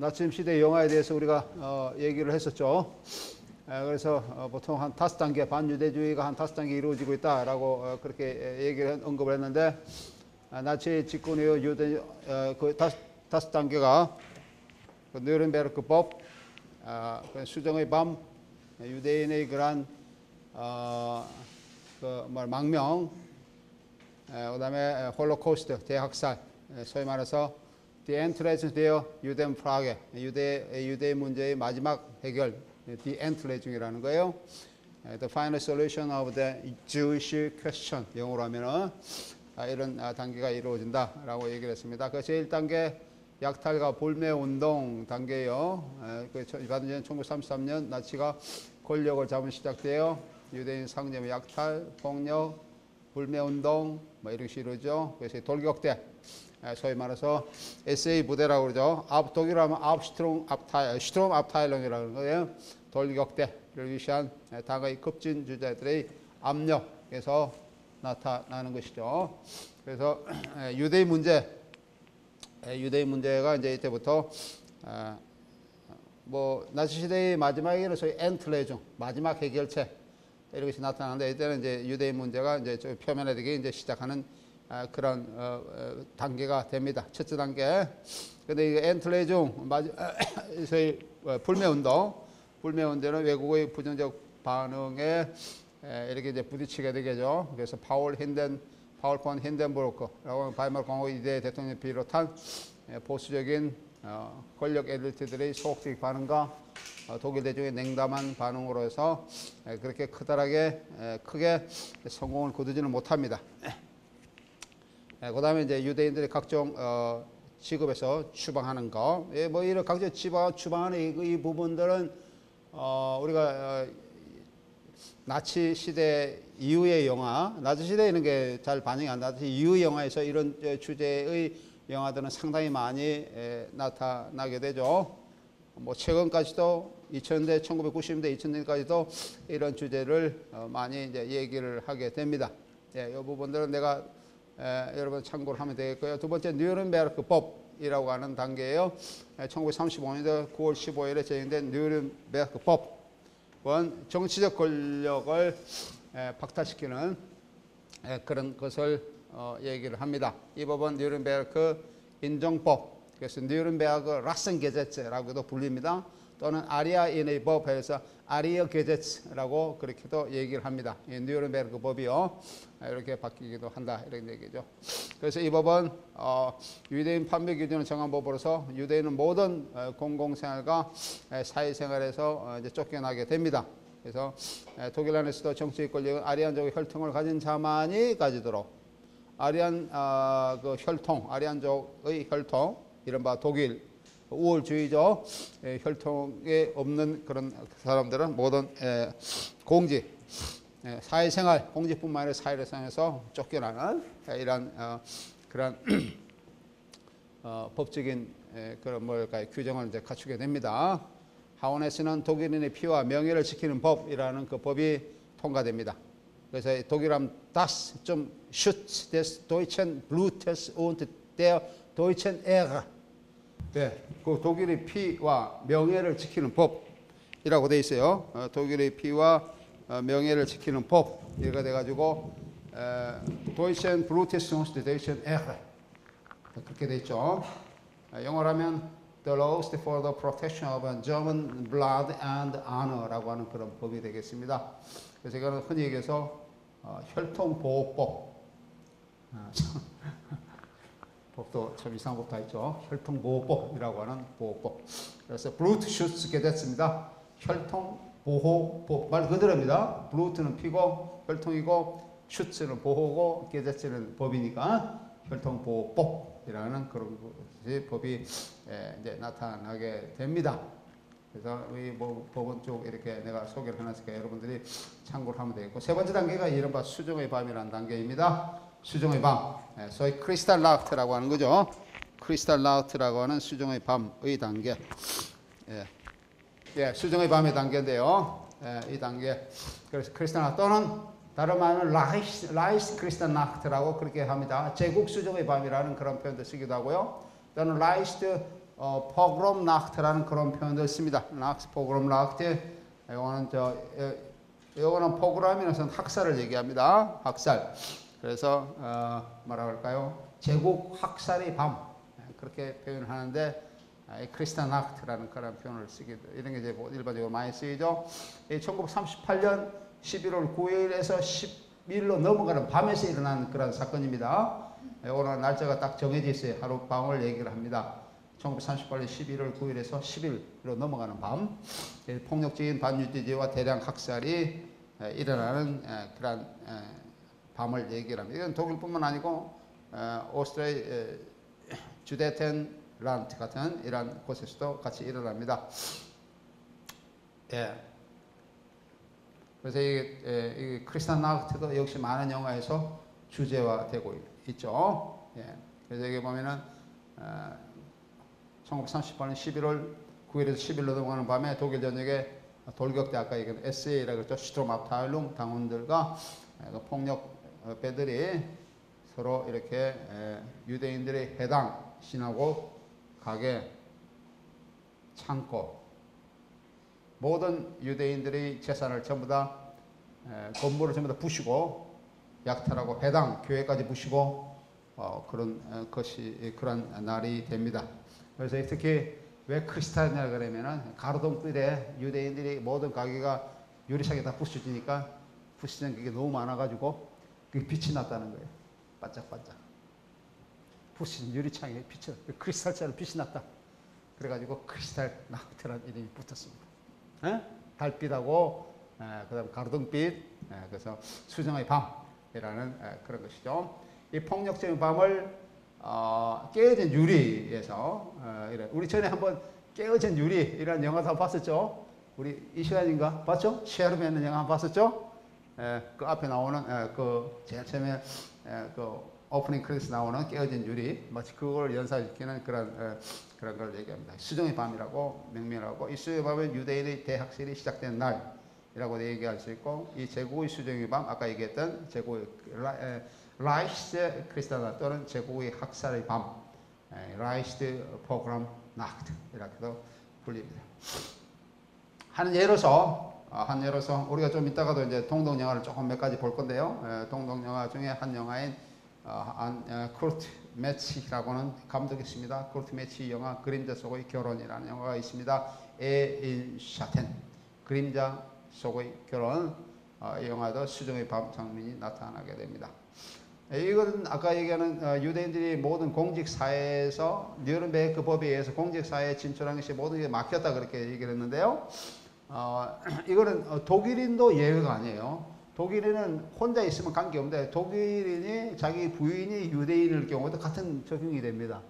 나치즘 시대 영화에 대해서 우리가 얘기를 했었죠. 그래서 보통 한 5단계, 반유대주의가 한 5단계 이루어지고 있다라고 그렇게 얘기를 언급을 했는데, 나치 집권 이후 유대 그 5단계가 그 뉴른베르크법, 수정의 밤, 유대인의 그러한 망명, 그다음에 홀로코스트, 대학살, 소위 말해서 The Entrance their 유대인 프라게, 유대 문제의 마지막 해결, The Entrancing이라는 거예요. The final solution of the Jewish question, 영어로 하면은 이런 단계가 이루어진다라고 얘기를 했습니다. 그 제1단계 약탈과 불매운동 단계예요. 그 1933년 나치가 권력을 잡은 시작돼요. 유대인 상점의 약탈, 폭력, 불매운동 뭐 이런 식으로 이루어져. 그래서 돌격대, 소위 말해서 SA 부대라고 그러죠. 독일어 하면 슈트롬 압타일런이라는 거예요. 돌격대를 위시한 당의 급진 주자들의 압력에서 나타나는 것이죠. 그래서 유대인 문제가 이제 이때부터 나치 시대의 마지막에는 소위 엔틀레중, 마지막 해결책 이런 것이 나타나는데, 이때는 이제 유대인 문제가 이제 좀 표면화되기 이제 시작하는 그런 단계가 됩니다. 첫째 단계. 근데 이 엔틀레중, 소위 불매운동은 외국의 부정적 반응에 이렇게 이제 부딪히게 되겠죠. 그래서 파울 폰 힌덴부르크라고 바이마르 공화국 2대 대통령 비롯한 보수적인 권력 엘리트들의 소극적 반응과 독일 대중의 냉담한 반응으로 해서 그렇게 크게 성공을 거두지는 못합니다. 그 다음에 이제 유대인들의 각종 직업에서 추방하는 거, 뭐 이런 각종 추방하는 이 부분들은 우리가 나치 시대 이후의 영화, 나치 시대에 있는 게 잘 반영이 안 나치 이후 영화에서 이런 주제의 영화들은 상당히 많이 나타나게 되죠. 뭐 최근까지도 2000년대, 1990년대, 2000년까지도 이런 주제를 많이 이제 얘기를 하게 됩니다. 이 부분들은 내가 여러분 참고를 하면 되겠고요. 두 번째, 뉴른베르크 법이라고 하는 단계예요. 1935년도 9월 15일에 제정된 뉴른베르크 법은 정치적 권력을 박탈시키는 그런 것을 얘기를 합니다. 이 법은 뉴른베르크 인정법, 그래서 뉴른베르크 라센게제츠라고도 불립니다. 또는 아리아인의 법에서 아리어 게제츠라고 그렇게도 얘기를 합니다. 이 뉴른베르크 법이요, 이렇게 바뀌기도 한다 이런 얘기죠. 그래서 이 법은 유대인 판별 기준을 정한 법으로서 유대인은 모든 공공생활과 사회생활에서 이제 쫓겨나게 됩니다. 그래서 독일 안에서도 정치적 권력은 아리안족의 혈통을 가진 자만이 가지도록, 아리안족의 혈통, 이른바 독일 우월주의죠. 혈통에 없는 그런 사람들은 모든 공직, 사회생활, 공직뿐만 아니라 사회생활에서 쫓겨나는 이런 그런 법적인 그런 규정을 이제 갖추게 됩니다. 하원에서는 독일인의 피와 명예를 지키는 법이라는 그 법이 통과됩니다. 그래서 독일함 Das zum Schutz des deutschen Blutes und der deutschen Ehre, 그 독일의 피와 명예를 지키는 법이라고 돼 있어요. 독일의 피와 명예를 지키는 법, 이거 돼가지고 Deutschen Blutes und der deutschen Ehre 그렇게 돼 있죠. 영어로 하면 The laws for the protection of German blood and honor라고 하는 그런 법이 되겠습니다. 그래서 이거는 흔히 얘기해서 혈통보호법. 법도 참 이상한 법 다 있죠. 혈통보호법이라고 하는 보호법. 그래서 블루트슈츠게됐습니다. 혈통보호법 말 그대로입니다. 블루트는 피고 혈통이고 슈츠는 보호고 게제츠는 법이니까 혈통보호법이라는 그런 법이 이제 나타나게 됩니다. 그래서 이 법은 쭉 이렇게 내가 소개를 해놨으니까 여러분들이 참고를 하면 되겠고, 세 번째 단계가 이른바 수정의 밤이라는 단계입니다. 수정의 밤, 소위 크리스탈 나흐트라고 하는 거죠. 크리스탈 나흐트라고 하는 수정의 밤의 단계. 수정의 밤의 단계인데요. 이 단계, 그래서 크리스탈 나흐트 또는 다른 말은 라이스 크리스탈 나흐트라고 그렇게 합니다. 제국 수정의 밤이라는 그런 표현도 쓰기도 하고요. 또는 라이스트 포그롬 나크트라는 그런 표현을 씁니다. 낙스 포그롬 나크트. 이거는 포그람이라서 학살을 얘기합니다. 학살. 그래서 뭐라 그럴까요? 제국 학살의 밤 그렇게 표현하는데 크리스탄 나크트라는 그런 표현을 쓰기도 이런 게 이제 일반적으로 많이 쓰이죠. 1938년 11월 9일에서 10일로 넘어가는 밤에서 일어난 그런 사건입니다. 오늘 날짜가 딱 정해져 있어요. 하루 밤을 얘기를 합니다. 1938년 11월 9일에서 10일로 넘어가는 밤, 폭력적인 반유지와 대량 학살이 일어나는 그런 밤을 얘기를 합니다. 이건 독일뿐만 아니고 오스트리아 주데텐란트 같은 이런 곳에서도 같이 일어납니다. 예. 그래서 이 크리스탄 나크트도 역시 많은 영화에서 주제화되고 있죠. 예. 그래서 여기 보면은 1938년 11월 9일에서 10일로 넘어가는 밤에 독일 전역에 돌격대 아까 얘기한 SA라고 그랬죠. 슈트롬압타일룽 당원들과 폭력배들이 서로 이렇게 유대인들의 해당, 시나고, 가게, 창고 모든 유대인들의 재산을 전부 다 건물을 전부 다 부시고 약탈하고 해당 교회까지 부시고 그런 날이 됩니다. 그래서 특히 왜 크리스탈이냐 그러면은 가로등불에 유대인들이 모든 가게가 유리창에 다 부셔지니까 부시는 게 너무 많아가지고 그게 빛이 났다는 거예요. 반짝반짝. 부신 유리창에 빛이 크리스탈처럼 빛이 났다. 그래가지고 크리스탈 나크트라는 이름이 붙었습니다. 달빛하고 그다음 가로등빛, 그래서 수정의 밤이라는 그런 것이죠. 이 폭력적인 밤을 깨어진 유리에서 우리 전에 한번 깨어진 유리라는 영화도 봤었죠. 우리 이 시간인가 봤죠? 셰르맨은 영화 영화 봤었죠? 그 앞에 나오는 그 제일 처음에 그 오프닝 크레딧 나오는 깨어진 유리 마치 그걸 연상시키는 그런 걸 얘기합니다. 수정의 밤이라고 명명하고 이 수정의 밤은 유대인의 대학살이 시작된 날이라고 얘기할 수 있고 이 제국의 수정의 밤 아까 얘기했던 제국의 라이히스 크리스타나 또는 제국의 학살의 밤, 라이히스 포그람 나크트 이렇게도 불립니다. 한 예로서 우리가 좀 이따가도 이제 동독 영화를 조금 몇 가지 볼 건데요. 동독 영화 중에 한 영화인 쿠르트 매치라고는 감독이 있습니다. 쿠르트 매치 영화 그림자 속의 결혼이라는 영화가 있습니다. 에인 샤텐 그림자 속의 결혼 이 영화도 수정의 밤 장면이 나타나게 됩니다. 이것은 아까 얘기하는 유대인들이 모든 공직사회에서 뉴른베르크 법에 의해서 공직사회에 진출한 것이 모든 게 막혔다 그렇게 얘기를 했는데요. 이거는 독일인도 예외가 아니에요. 독일인은 혼자 있으면 관계없는데 독일인이 자기 부인이 유대인일 경우도 같은 적용이 됩니다.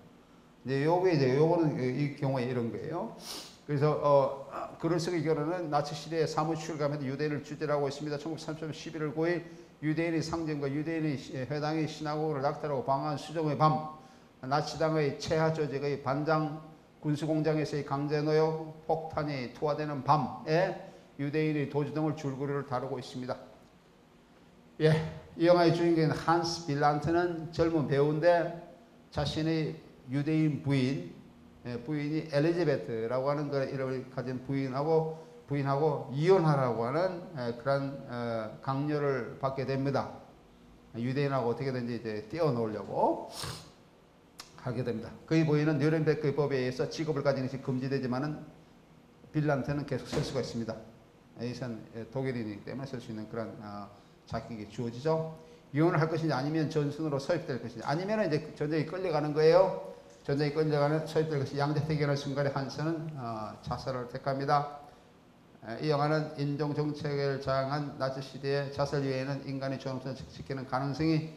요거는 이 경우에 이런 거예요. 그래서 그럴수록 결혼은 나치 시대에 사무실 가면 유대인을 주재하고 있습니다. 1930년 11월 9일 유대인의 상징과 유대인의 회당의 시나고그를 낙탈하고 방한 수정의 밤, 나치당의 체하 조직의 반장 군수공장에서의 강제노역, 폭탄이 투하되는 밤에 유대인의 도주 등을 줄거리를 다루고 있습니다. 예, 이 영화의 주인공인 한스 빌란트는 젊은 배우인데 자신의 유대인 부인이 엘리자베트라고 하는 그 이름을 가진 부인하고 이혼하라고 하는 그런 강요를 받게 됩니다. 유대인하고 어떻게든지 이제 떼어놓으려고 하게 됩니다. 그의 부인은 뉴른베르크 법에 의해서 직업을 가지는 것이 금지되지만은 빌란트는 계속 쓸 수가 있습니다. 이선 독일인이기 때문에 쓸 수 있는 그런 자격이 주어지죠. 이혼을 할 것인지 아니면 전순으로 서입될 것인지 아니면 이제 전쟁이 끌려가는 거예요. 전쟁이 끌려가는 서입될 것이 양자택일하는 순간에 한스는 자살을 택합니다. 이 영화는 인종 정책을 저항한 나치 시대의 자살 이외에는 인간의 존엄성을 지키는 가능성이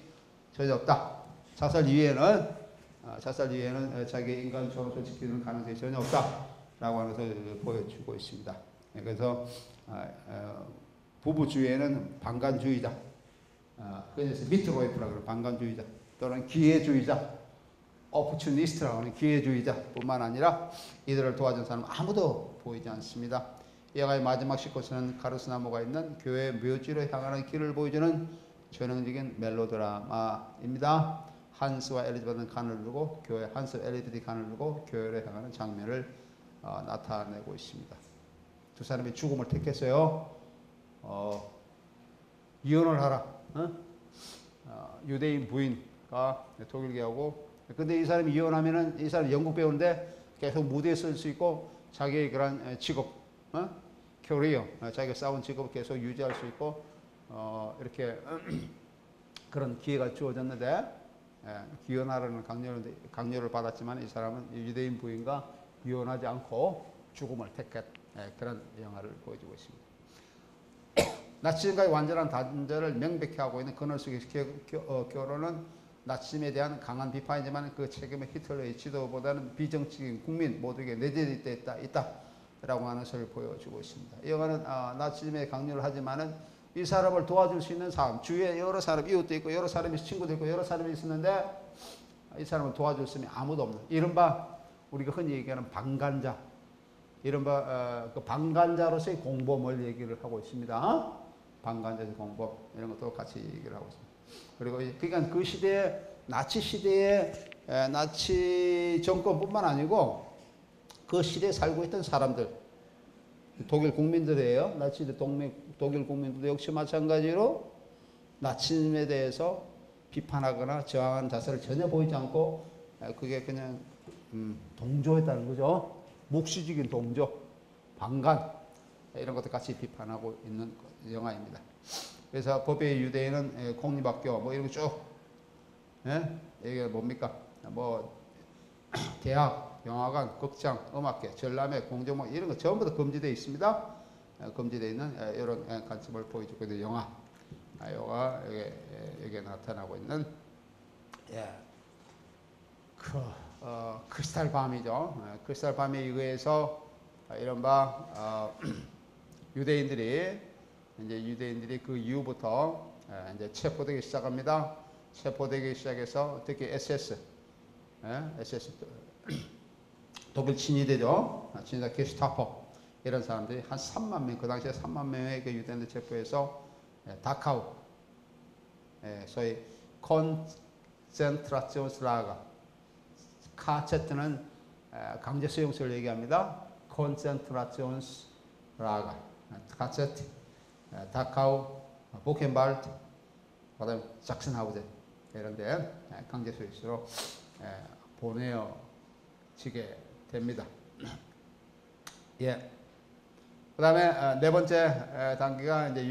전혀 없다. 자살 이외에는 자기 인간 존엄성을 지키는 가능성이 전혀 없다라고 하는 것을 보여주고 있습니다. 그래서 부부주의에는 방관주의자, 그래서 미트로이프라고 하는 방관주의자 또는 기회주의자, 오포튜니스트라고 하는 기회주의자뿐만 아니라 이들을 도와준 사람 아무도 보이지 않습니다. 이 영화의 마지막 19세는 가르스 나무가 있는 교회 묘지로 향하는 길을 보여주는 전형적인 멜로드라마입니다. 한스와 엘리자베스는 간을 누르고 교회 한스 엘리자베스가 간을 누르고 교회를 향하는 장면을 나타내고 있습니다. 두 사람이 죽음을 택했어요. 이혼을 하라. 유대인 부인과 독일계하고. 근데 이 사람이 이혼하면은 이 사람 영국 배우인데 계속 무대에 쓸 수 있고 자기의 그런 직업, 캐리어, 자기가 쌓은 직업을 계속 유지할 수 있고 이렇게 그런 기회가 주어졌는데 이혼하라는 강요를 받았지만 이 사람은 유대인 부인과 이혼하지 않고 죽음을 택한 그런 영화를 보여주고 있습니다. 나치즘과의 완전한 단절을 명백히 하고 있는 그늘 속의 결혼은 나치즘에 대한 강한 비판이지만 그 책임은 히틀러의 지도보다는 비정치적인 국민 모두에게 내재되어 있다라고 하는 것을 보여주고 있습니다. 이 영화는 나치즘에 강요를 하지만은 이 사람을 도와줄 수 있는 사람, 주위에 여러 사람, 이웃도 있고 여러 사람이 친구도 있고 여러 사람이 있었는데 이 사람을 도와줄 수 있는 아무도 없는 이른바 우리가 흔히 얘기하는 방관자, 이른바 그 방관자로서의 공범을 얘기를 하고 있습니다. 방관자의 공범 이런 것도 같이 얘기를 하고 있습니다. 그리고 그러니까 그 시대에 나치 시대에 나치 정권뿐만 아니고 그 시대에 살고 있던 사람들, 독일 국민들이에요. 나치 독일 국민들도 역시 마찬가지로 나치즘에 대해서 비판하거나 저항하는 자세를 전혀 보이지 않고 그게 그냥 동조했다는 거죠. 묵시적인 동조, 방관 이런 것도 같이 비판하고 있는 영화입니다. 그래서 법의 유대인은 공립학교 뭐 이런 거 쭉 이게 뭡니까? 뭐 대학, 영화관, 극장, 음악회, 전람회, 공정모 이런 거 전부 다 금지되어 있습니다. 금지되어 있는 이런 관점을 보여주고 있는 영화. 영화 여기에 나타나고 있는 크리스탈 밤이죠. 크리스탈 밤에 의해서 이른바 유대인들이 그 이후부터 이제 체포되기 시작합니다. 체포되기 시작해서 특히 SS 독일 친위대죠. 친위대 게슈타포 이런 사람들이 한 3만 명, 그 당시에 3만 명의 그 유대인들 체포해서 다카우, 소위 콘센트라치온스라가, 카체트는 강제 수용소를 얘기합니다. 콘센트라치온스라가, 카체트, 다카우, 보켄발트, 그다음에 작슨하우젠 이런 데 강제 수용소로 보내어지게 됩니다. 예. 그 다음에 네 번째 단계가 이제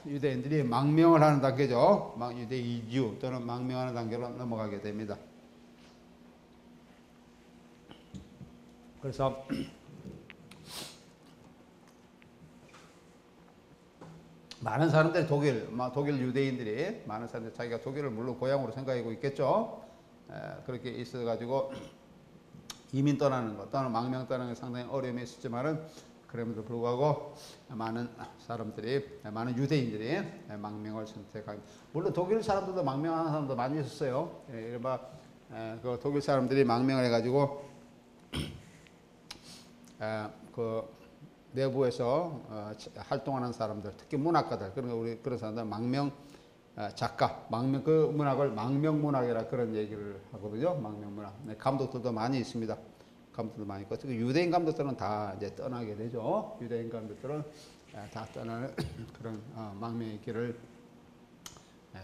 유대인들이 망명을 하는 단계죠. 유대 이주 또는 망명하는 단계로 넘어가게 됩니다. 그래서 많은 사람들이 독일 유대인들이 많은 사람들이 자기가 독일을 물론 고향으로 생각하고 있겠죠. 그렇게 있어가지고 이민 떠나는 것 또는 망명 떠나는 게 상당히 어려움이 있었지만은 그럼에도 불구하고 많은 유대인들이 망명을 선택합니다. 물론 독일 사람들도 망명하는 사람도 많이 있었어요. 이른바 그 독일 사람들이 망명을 해가지고 그 내부에서 활동하는 사람들, 특히 문학가들, 그런 사람들 망명 작가, 그 문학을 망명 문학이라 그런 얘기를 하거든요. 망명 문학. 감독들도 많이 있습니다. 감독도 많이 있고, 특히 유대인 감독들은 다 이제 떠나게 되죠. 유대인 감독들은 다 떠나는 그런 망명의 길을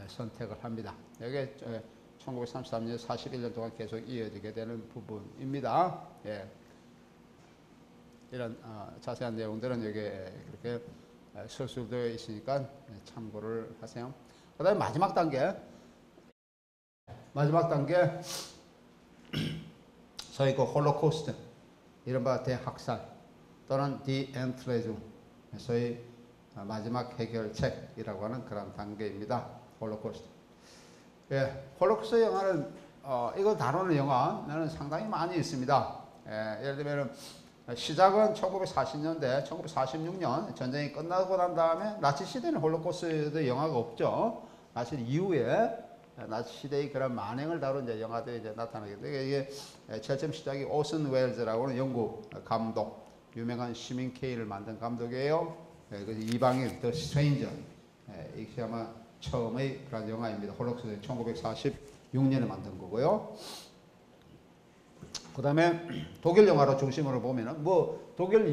선택을 합니다. 이게 1933년 41년 동안 계속 이어지게 되는 부분입니다. 예. 이런 자세한 내용들은 여기에 그렇게 설술되어 있으니까 참고를 하세요. 그 다음에 마지막 단계 소위 그 홀로코스트, 이른바 대학살 또는 디엔트레즘, 소위 마지막 해결책이라고 하는 그런 단계입니다. 홀로코스트. 예, 홀로코스트 영화는 이거 다루는 영화는 상당히 많이 있습니다. 예를 들면 시작은 1940년대, 1946년 전쟁이 끝나고 난 다음에 나치 시대는 홀로코스트 영화가 없죠. 나치 이후에 나치 시대의 그런 만행을 다룬 이제 영화들이 이제 나타나게 돼요. 이게 제일 처음 시작이 오슨 웰즈라고 하는 영국 감독, 유명한 시민 K를 만든 감독이에요. 그 이방인, The Stranger. 이게 아마 처음의 그런 영화입니다. 홀로코스트 1946년에 만든 거고요. 그 다음에 독일 영화로 중심으로 보면은 뭐 독일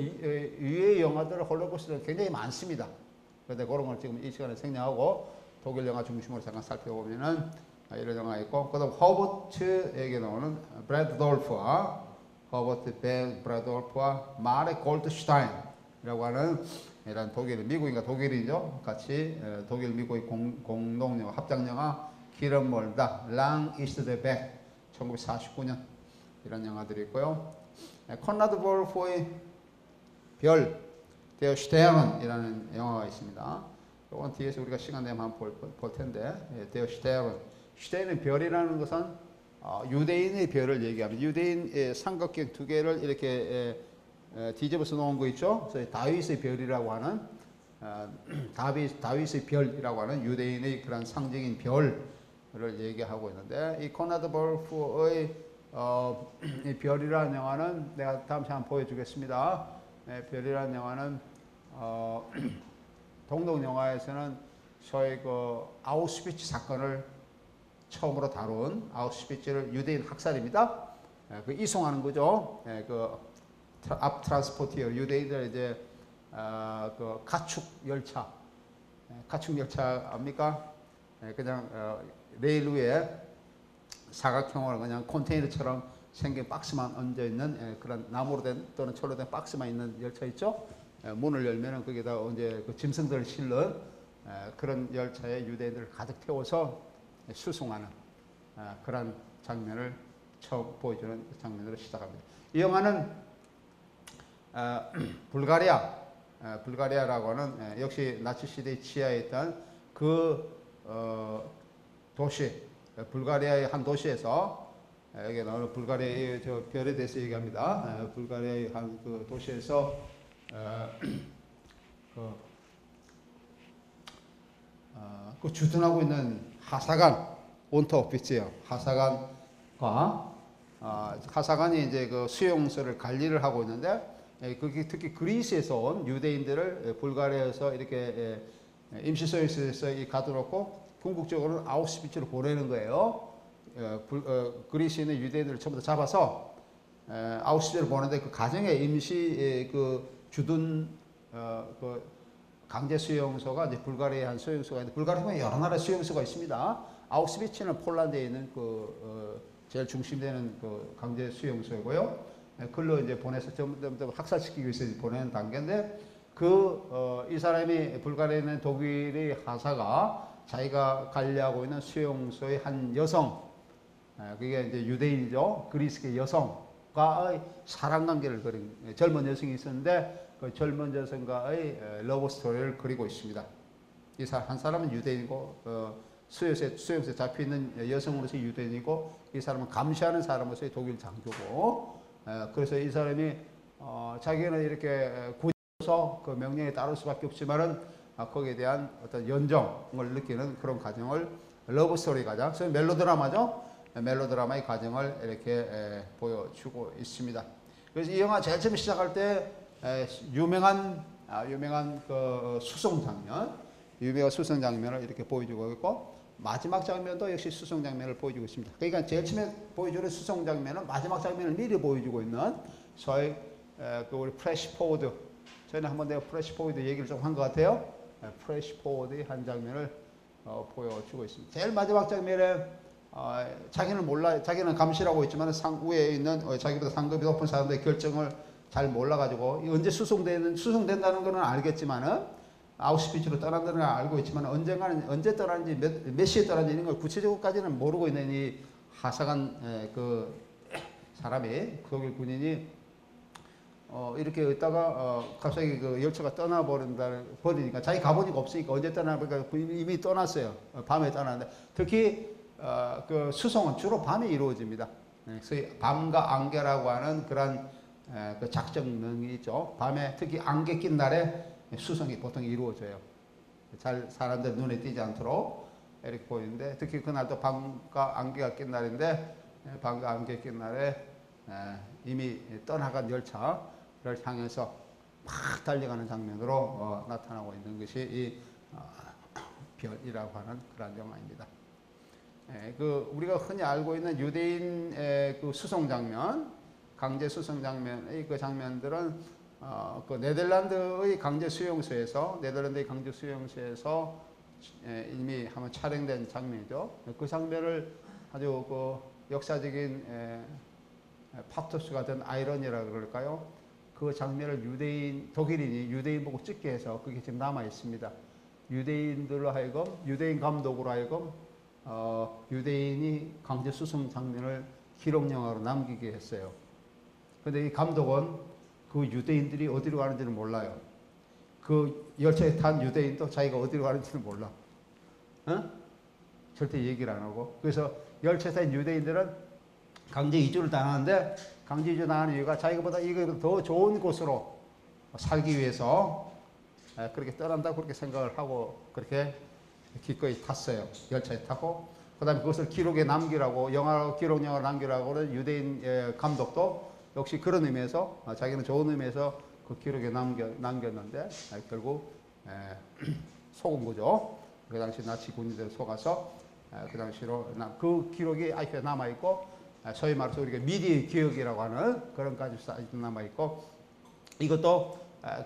이외의 영화들 홀로코스트는 굉장히 많습니다. 그런데 그런 걸 지금 이 시간에 생략하고 독일 영화 중심으로 잠깐 살펴보면은 이런 영화가 있고, 그 다음 허버트에게 나오는 브래드돌프와 마레 골드슈타인이라고 하는 이런 미국인과 독일이죠. 같이 독일 미국의 공동영화 합작영화 길은 멀다 랑 이스트 더 백 1949년 이런 영화들이 있고요. 콘라드 볼프의 별 데어 슈테른이라는 영화가 있습니다. 이건 뒤에서 우리가 시간 되면 한번 볼 텐데, 데어 슈테른의 별이라는 것은 유대인의 별을 얘기합니다. 유대인 삼각형 두 개를 이렇게 뒤집어서 놓은 거 있죠. 그래서 다윗의 별이라고 하는 다윗의 별이라고 하는 유대인의 그런 상징인 별을 얘기하고 있는데, 이 코나드 볼프의 이 별이라는 영화는 내가 다음 시간에 보여주겠습니다. 별이라는 영화는 동독 영화에서는 소위 그 아우슈비츠 사건을 처음으로 다룬, 아우슈비츠를 유대인 학살입니다. 그 이송하는 거죠. 그 앞 트란스포티어 유대인들 이제 그 가축 열차 압니까? 그냥 레일 위에 사각형으로 그냥 컨테이너처럼 생긴 박스만 얹어 있는 그런 나무로 된 또는 철로 된 박스만 있는 열차 있죠. 문을 열면은 거기다 이제 그 짐승들을 실는 그런 열차에 유대인들을 가득 태워서 수송하는 그런 장면을 처음 보여주는 장면으로 시작합니다. 이 영화는 불가리아라고 하는 역시 나치 시대의 치하에 있던 그 도시, 불가리아의 한 도시에서, 여기 나오는 불가리아의 저 별에 대해서 얘기합니다. 불가리아의 한 그 도시에서 그 주둔하고 있는 하사간 온터오피츠요. 하사간이 이제 그 수용소를 관리를 하고 있는데, 그게 특히 그리스에서 온 유대인들을 불가리아에서 이렇게 임시소유소에 가둬놓고 궁극적으로는 아우슈비츠로 보내는 거예요. 그리스에 있는 유대인들을 전부 다 잡아서 아우슈비츠로 보내는데, 그 가정에 임시 그 주둔 그 강제 수용소가 이제 불가리아에 한 수용소가 있는데, 불가리아에 여러 나라의 수용소가 있습니다. 아우슈비츠는 폴란드에 있는 그 제일 중심되는 그 강제 수용소이고요. 글로 이제 보내서 점점 학살시키기 위해서 보내는 단계인데, 이 사람이 불가리아에 있는 독일의 하사가 자기가 관리하고 있는 수용소의 한 여성, 그게 이제 유대인이죠. 그리스계 여성과의 사랑 관계를 그린 젊은 여성이 있었는데, 그 젊은 여성과의 러브 스토리를 그리고 있습니다. 이 한 사람은 유대인이고, 수용소에 잡혀 있는 여성으로서 유대인이고, 이 사람은 감시하는 사람으로서의 독일 장교고, 그래서 이 사람이 자기는 이렇게 굳어서 그 명령에 따를 수밖에 없지만은 거기에 대한 어떤 연정을 느끼는 그런 과정을 러브 스토리 과정, 그래서 멜로드라마죠. 멜로드라마의 과정을 이렇게 보여주고 있습니다. 그래서 이 영화 제일 처음 시작할 때 유명한 그 수송 장면을 이렇게 보여주고 있고, 마지막 장면도 역시 수송 장면을 보여주고 있습니다. 그러니까 제일 처음에 보여주는 수송 장면은 마지막 장면을 미리 보여주고 있는 소위 그 우리 프레시 포워드, 저희는 한번 내가 프레시 포워드 얘기를 좀 한 것 같아요. 프레시 포워드의 한 장면을 보여주고 있습니다. 제일 마지막 장면에 자기는 몰라, 자기는 감시라고 있지만 위에 있는 자기보다 상급이 높은 사람들의 결정을 잘 몰라가지고, 언제 수송된다는 거는 알겠지만은 아우슈비츠로 떠난다는 걸 알고 있지만 언제 떠났는지 몇 시에 떠났는지 이런 걸 구체적으로까지는 모르고 있는 이 하사간 그 사람이, 독일 군인이 이렇게 있다가 갑자기 그 열차가 떠나버리니까 자기 가보니까 없으니까 언제 떠나니까 이미 떠났어요. 밤에 떠났는데, 특히 그 수송은 주로 밤에 이루어집니다. 그래서 밤과 안개라고 하는 그런 그 작전명이 있죠. 밤에 특히 안개 낀 날에 수송이 보통 이루어져요. 잘 사람들 눈에 띄지 않도록 이렇게 보이는데, 특히 그날도 밤과 안개가 낀 날인데, 밤과 안개 낀 날에 이미 떠나간 열차를 향해서 막 달려가는 장면으로 나타나고 있는 것이 이 별이라고 하는 그런 영화입니다. 우리가 흔히 알고 있는 유대인의 그 수송 장면, 강제 수송 장면의 그 장면들은 그 네덜란드의 강제 수용소에서 이미 한번 촬영된 장면이죠. 그 장면을 아주 그 역사적인 파토스 같은 아이러니라 그럴까요? 그 장면을 독일인이 유대인 보고 찍게 해서 그게 지금 남아 있습니다. 유대인들로 하여금, 유대인 감독으로 하여금 유대인이 강제 수송 장면을 기록 영화로 남기게 했어요. 근데 이 감독은 그 유대인들이 어디로 가는지는 몰라요. 그 열차에 탄 유대인도 자기가 어디로 가는지는 몰라. 절대 얘기를 안 하고. 그래서 열차에 탄 유대인들은 강제 이주를 당하는데, 강제 이주 당하는 이유가 자기보다 이거보다 더 좋은 곳으로 살기 위해서 그렇게 떠난다고 그렇게 생각을 하고 그렇게 기꺼이 탔어요. 열차에 타고. 그 다음에 그것을 기록에 남기라고, 기록 영화로 남기라고 유대인 감독도 역시 그런 의미에서, 자기는 좋은 의미에서 그 기록에 남겼는데, 결국 속은 거죠. 그 당시 나치 군인들 속아서, 그 당시로, 그 기록이 아직도 남아있고, 소위 말해서 우리가 미디어의 기억이라고 하는 그런 가지고 아직도 남아있고, 이것도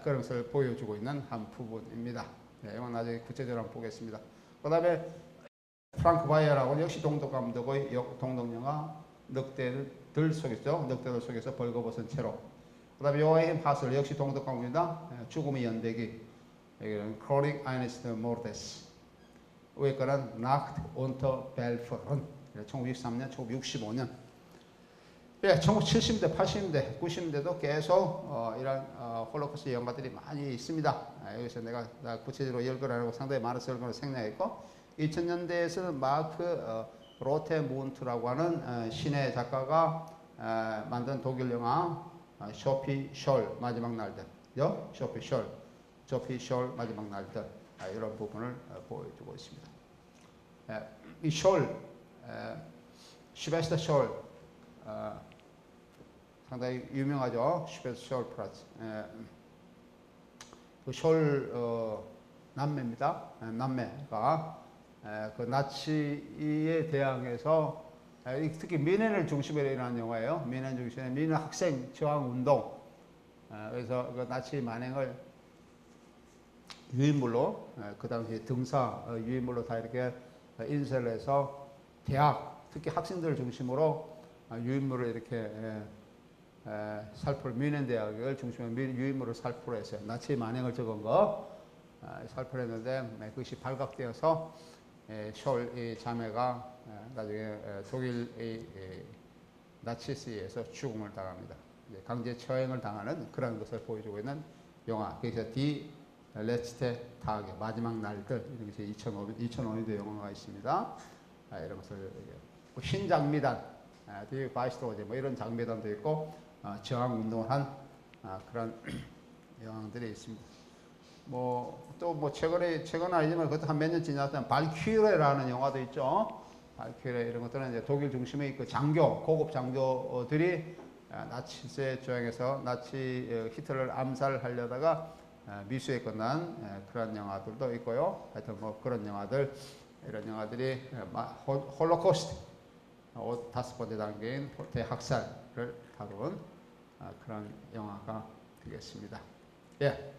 그런 것을 보여주고 있는 한 부분입니다. 이건 나중에 구체적으로 한번 보겠습니다. 그 다음에 프랑크 바이어라고 역시 동독 감독의 동독 영화 늑대들 속에서 벌거벗은 채로. 그 다음에 요아힘 하슬 역시 동독 감독입니다. 죽음의 연대기. 여기는 크로닉 아이네스트 모르데스. 위에 거는 나크트 온터 벨퍼른. 1963년, 1965년. 예, 1970대, 80대, 90대도 계속 이런 홀로코스트 영화들이 많이 있습니다. 여기서 내가 구체적으로 열거라고 상당히 많은 열거를 생략했고, 2000년대에서는 마크 로테문트라고 하는 신의 작가가 만든 독일 영화 쇼피 숄 마지막 날들, 쇼피 숄 마지막 날들, 이런 부분을 보여주고 있습니다. 이 숄, 슈베스터 숄, 상당히 유명하죠. 슈베스터 숄 프라츠. 그 숄 남매입니다. 남매가 그 나치에 대항해서 특히 미넨을 중심으로 일어난 영화예요. 미넨 중심에 미넨 학생 저항 운동. 그래서 그 나치 만행을 유인물로, 그 당시 등사 유인물로 다 이렇게 인쇄를 해서 대학, 특히 학생들을 중심으로 유인물을 이렇게 살포를, 미넨 대학을 중심으로 유인물을 살포를 했어요. 나치 만행을 적은 거 살포를 했는데, 그것이 발각되어서 숄 자매가 나중에 독일의 나치스에 죽음을 당합니다. 강제 처형을 당하는 그런 것을 보여주고 있는 영화. 그래서 디 레츠테 타게, 마지막 날들, 이런 것이 2005년도 영화가 있습니다. 이런 것을 흰 장미단, 디 바이스트로제 뭐 이런 장미단도 있고, 저항 운동을 한 그런 영화들이 있습니다. 최근은 아니지만 그것도 한 몇 년 지났던 발퀴레라는 영화도 있죠. 발퀴레 이런 것들은 이제 독일 중심의 그 고급 장교들이 나치스에 조향해서 나치 히틀러를 암살하려다가 미수에 끝난 그런 영화들도 있고요. 하여튼 그런 영화들, 이런 영화들이 홀로코스트, 5번째 단계인 대학살을 다룬 그런 영화가 되겠습니다. 예.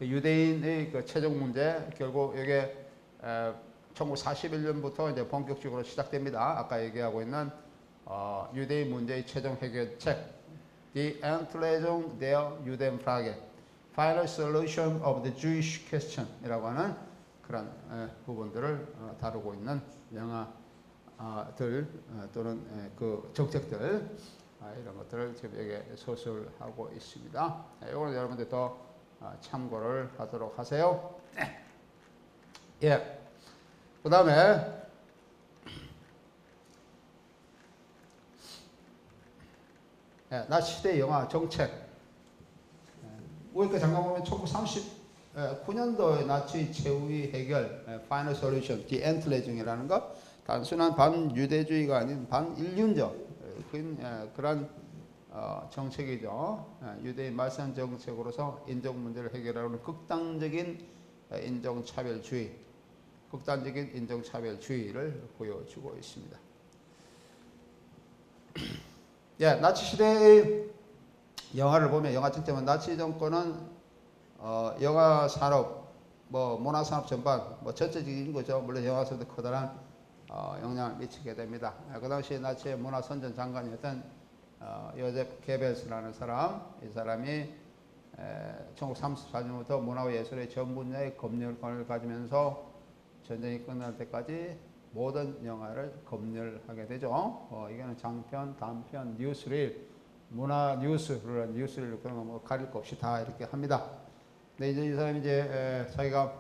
유대인의 그 최종 문제, 결국 이게 1941년부터 이제 본격적으로 시작됩니다. 아까 얘기하고 있는 유대인 문제의 최종 해결책, Die Entlösung der Judenfrage, Final Solution of the Jewish Question 이라고 하는 그런 부분들을 다루고 있는 영화들 또는 그 정책들, 이런 것들을 지금 여기에 소술하고 있습니다. 이거는 여러분들 더 참고를 하도록 하세요. 예. 그 다음에 나치시대 영화 정책. 우리 잠깐 보면 1939년도에 나치 최후의 해결, Final Solution, Die Entlösung이라는 것, 단순한 반유대주의가 아닌 반인륜적 그런 정책이죠. 유대인 말살 정책으로서 인종 문제를 해결하는 극단적인 인종차별주의, 극단적인 인종차별주의를 보여주고 있습니다. 예, 나치 시대의 영화를 보면 영화 전체만 나치 정권은 영화 산업, 뭐 문화 산업 전반, 뭐 전체적인 거죠. 물론 영화 산업도 커다란 영향을 미치게 됩니다. 그 당시에 나치의 문화 선전 장관이었던 요셉 게벨스라는 사람, 이 사람이 1934년부터 문화와 예술의 전 분야의 검열권을 가지면서 전쟁이 끝날 때까지 모든 영화를 검열하게 되죠. 이거는 장편, 단편, 뉴스릴, 문화 뉴스를 그런 거 뭐 가릴 것 없이 다 이렇게 합니다. 근데 이제 이 사람이 이제 자기가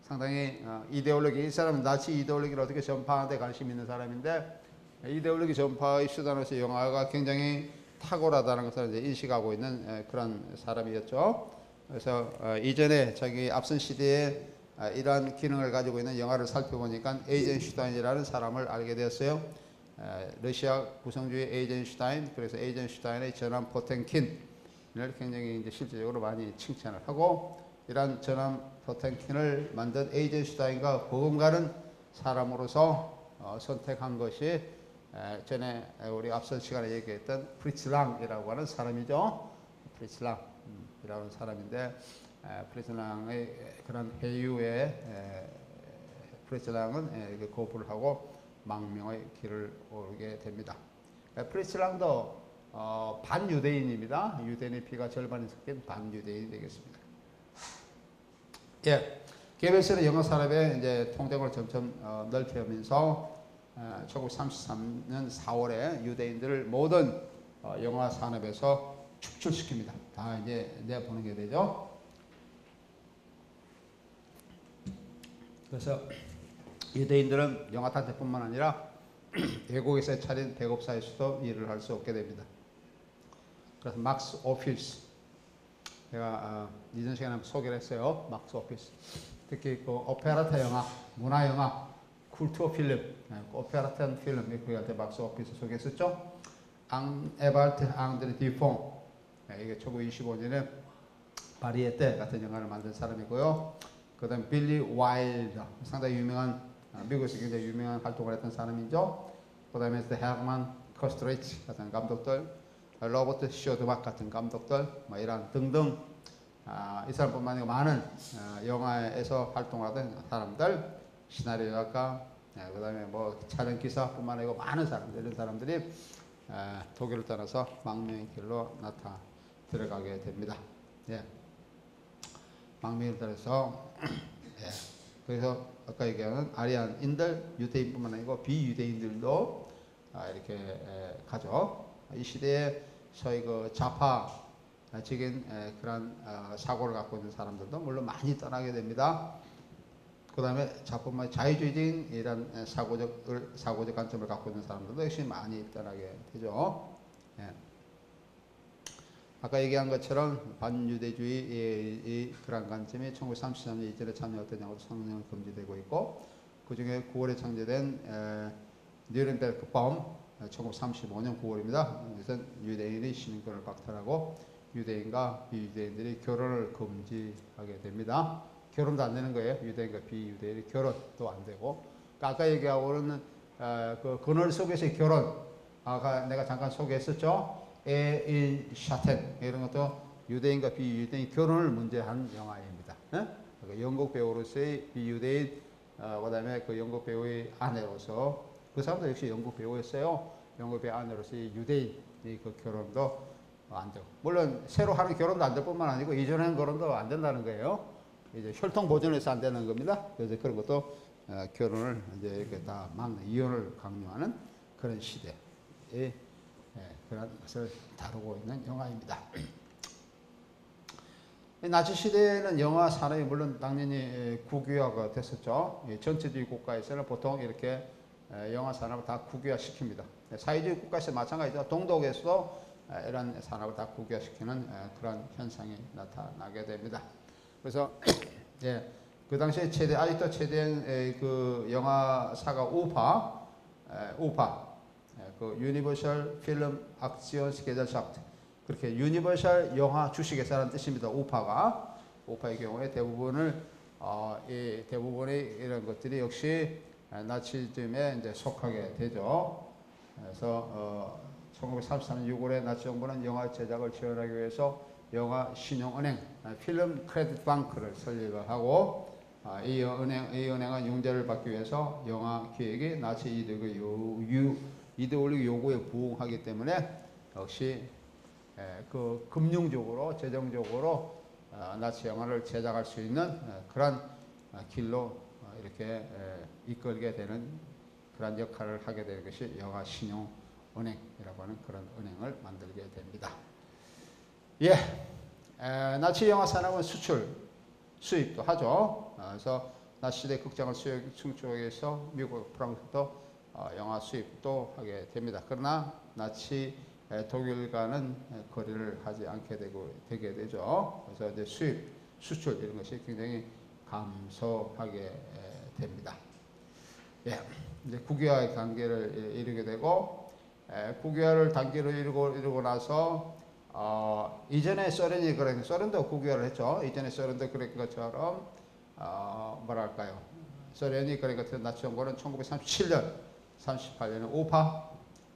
상당히 이데올로기, 이 사람은 나치 이데올로기를 어떻게 전파하는 데 관심 있는 사람인데, 이데올로기 전파의 수단으로서 영화가 굉장히 탁월하다는 것을 이제 인식하고 있는 그런 사람이었죠. 그래서 이전에 자기 앞선 시대에 이러한 기능을 가지고 있는 영화를 살펴보니까 에이젠슈타인이라는 사람을 알게 되었어요. 러시아 구성주의 에이젠슈타인, 그래서 에이젠슈타인의 전함 포텐킨을 굉장히 이제 실질적으로 많이 칭찬을 하고, 이러한 전함 포텐킨을 만든 에이젠슈타인과 버금가는 사람으로서 선택한 것이 전에 우리 앞선 시간에 얘기했던 프리츠 랑이라고 하는 사람이죠. 프리츠 랑이라는 사람인데, 프리츠 랑의 그런 회유에 프리츠 랑은 거부를 하고 망명의 길을 오르게 됩니다. 프리츠 랑도 반유대인입니다. 유대인의 피가 절반이 섞인 반유대인이 되겠습니다. 예, 게벨스는 영화 산업의 이제 통제를 점점 넓혀면서 1933년 4월에 유대인들을 모든 영화 산업에서 축출시킵니다. 다 이제 내보는 게 되죠. 그래서 유대인들은 영화 단체뿐만 아니라 외국에서 차린 배급사에서도 일을 할 수 없게 됩니다. 그래서 막스 오피스, 제가 이전 시간에 소개를 했어요. 막스 오피스. 특히 그 오페라타 영화, 문화 영화, 쿨투어 필름, 오페라타 필름, 그한테 막스 오피스 소개했었죠. 에발트 앙드레 디퐁, 이게 1925년에 바리에 때 같은 영화를 만든 사람이고요. 그 다음 빌리 와일더, 상당히 유명한, 미국에서 굉장히 유명한 활동을 했던 사람이죠. 그 다음에 헤르만 커스트레이치 같은 감독들, 로버트 쇼드박 같은 감독들, 뭐 이런 등등, 이 사람뿐만 아니라 많은 영화에서 활동하던 사람들, 시나리오 작가, 그 다음에 뭐 촬영 기사뿐만 아니고 많은 사람들, 이런 사람들이 독일을 떠나서 망명의 길로 들어가게 됩니다. 예. 망명을 따라서 예. 그래서 아까 얘기하는 아리안인들, 유대인뿐만 아니고 비유대인들도 이렇게 가죠. 이 시대에 소위 그 좌파적인 그런 사고를 갖고 있는 사람들도 물론 많이 떠나게 됩니다. 그 다음에 자뿐만 자유주의적인 이런 사고적 관점을 갖고 있는 사람들도 역시 많이 떠나게 되죠. 예. 아까 얘기한 것처럼 반유대주의 그런 관점이 1933년 이전에 참여했던 영화도 상영은 금지되고 있고, 그 중에 9월에 창제된 뉴른베르크법 1935년 9월입니다. 그래서 유대인의 시민권을 박탈하고 유대인과 비유대인들이 결혼을 금지하게 됩니다. 결혼도 안 되는 거예요. 유대인과 비유대인이 결혼도 안 되고. 아까 얘기하고는 그 그늘 속에서의 결혼, 아까 내가 잠깐 소개했었죠. 에인 샤텐, 이런 것도 유대인과 비유대인 결혼을 문제한 영화입니다. 영국 배우로서의 비유대인, 그 다음에 그 영국 배우의 아내로서, 그 사람도 역시 영국 배우였어요. 영국 배우 아내로서의 유대인의 그 결혼도 안 되고, 물론 새로 하는 결혼도 안 될 뿐만 아니고 이전에 한 결혼도 안 된다는 거예요. 이제 혈통 보존해서 안 되는 겁니다. 그래서 그런 것도 결혼을 이제 이렇게 다 막는, 이혼을 강요하는 그런 시대에 그런 것을 다루고 있는 영화입니다. 나치 시대에는 영화 산업이 물론 당연히 국유화가 됐었죠. 전체주의 국가에서는 보통 이렇게 영화 산업을 다 국유화 시킵니다. 사회주의 국가에서 마찬가지죠. 동독에서도 이런 산업을 다 국유화시키는 그런 현상이 나타나게 됩니다. 그래서 예, 그 당시에 아직도 최대한 그 영화사가 우파, 그 유니버셜 필름 악시온스 게젤샤프트, 그렇게 유니버셜 영화 주식회사라는 뜻입니다. 우파의 경우에 대부분을 이 대부분의 이런 것들이 역시 나치즘에 이제 속하게 되죠. 그래서 1933년 6월에 나치 정부는 영화 제작을 지원하기 위해서 영화 신용은행, 필름 크레딧 방크를 설립을 하고 이 은행은 융자를 받기 위해서 영화 기획이 나치 이데올로기 요구에 부응하기 때문에 역시 그 금융적으로 재정적으로 나치 영화를 제작할 수 있는 그런 길로 이렇게 이끌게 되는 그런 역할을 하게 되는 것이 영화 신용은행이라고 하는 그런 은행을 만들게 됩니다. 예, 나치 영화 산업은 수입도 하죠. 그래서 나치 시대 극장을 충족하기 위해서 미국, 프랑스도 영화 수입도 하게 됩니다. 그러나 나치 독일과는 거래를 하지 않게 되게 되죠. 그래서 이제 수입, 수출 이런 것이 굉장히 감소하게 됩니다. 예, 이제 국유화의 단계를 이루게 되고 국유화를 단계로 이루고 나서 이전에 소련이 그런 소련도 국유화를 했죠. 이전에 소련도 그런 것처럼 뭐랄까요? 소련이 그러니까 나치 정부는 1937년, 38년에 오파,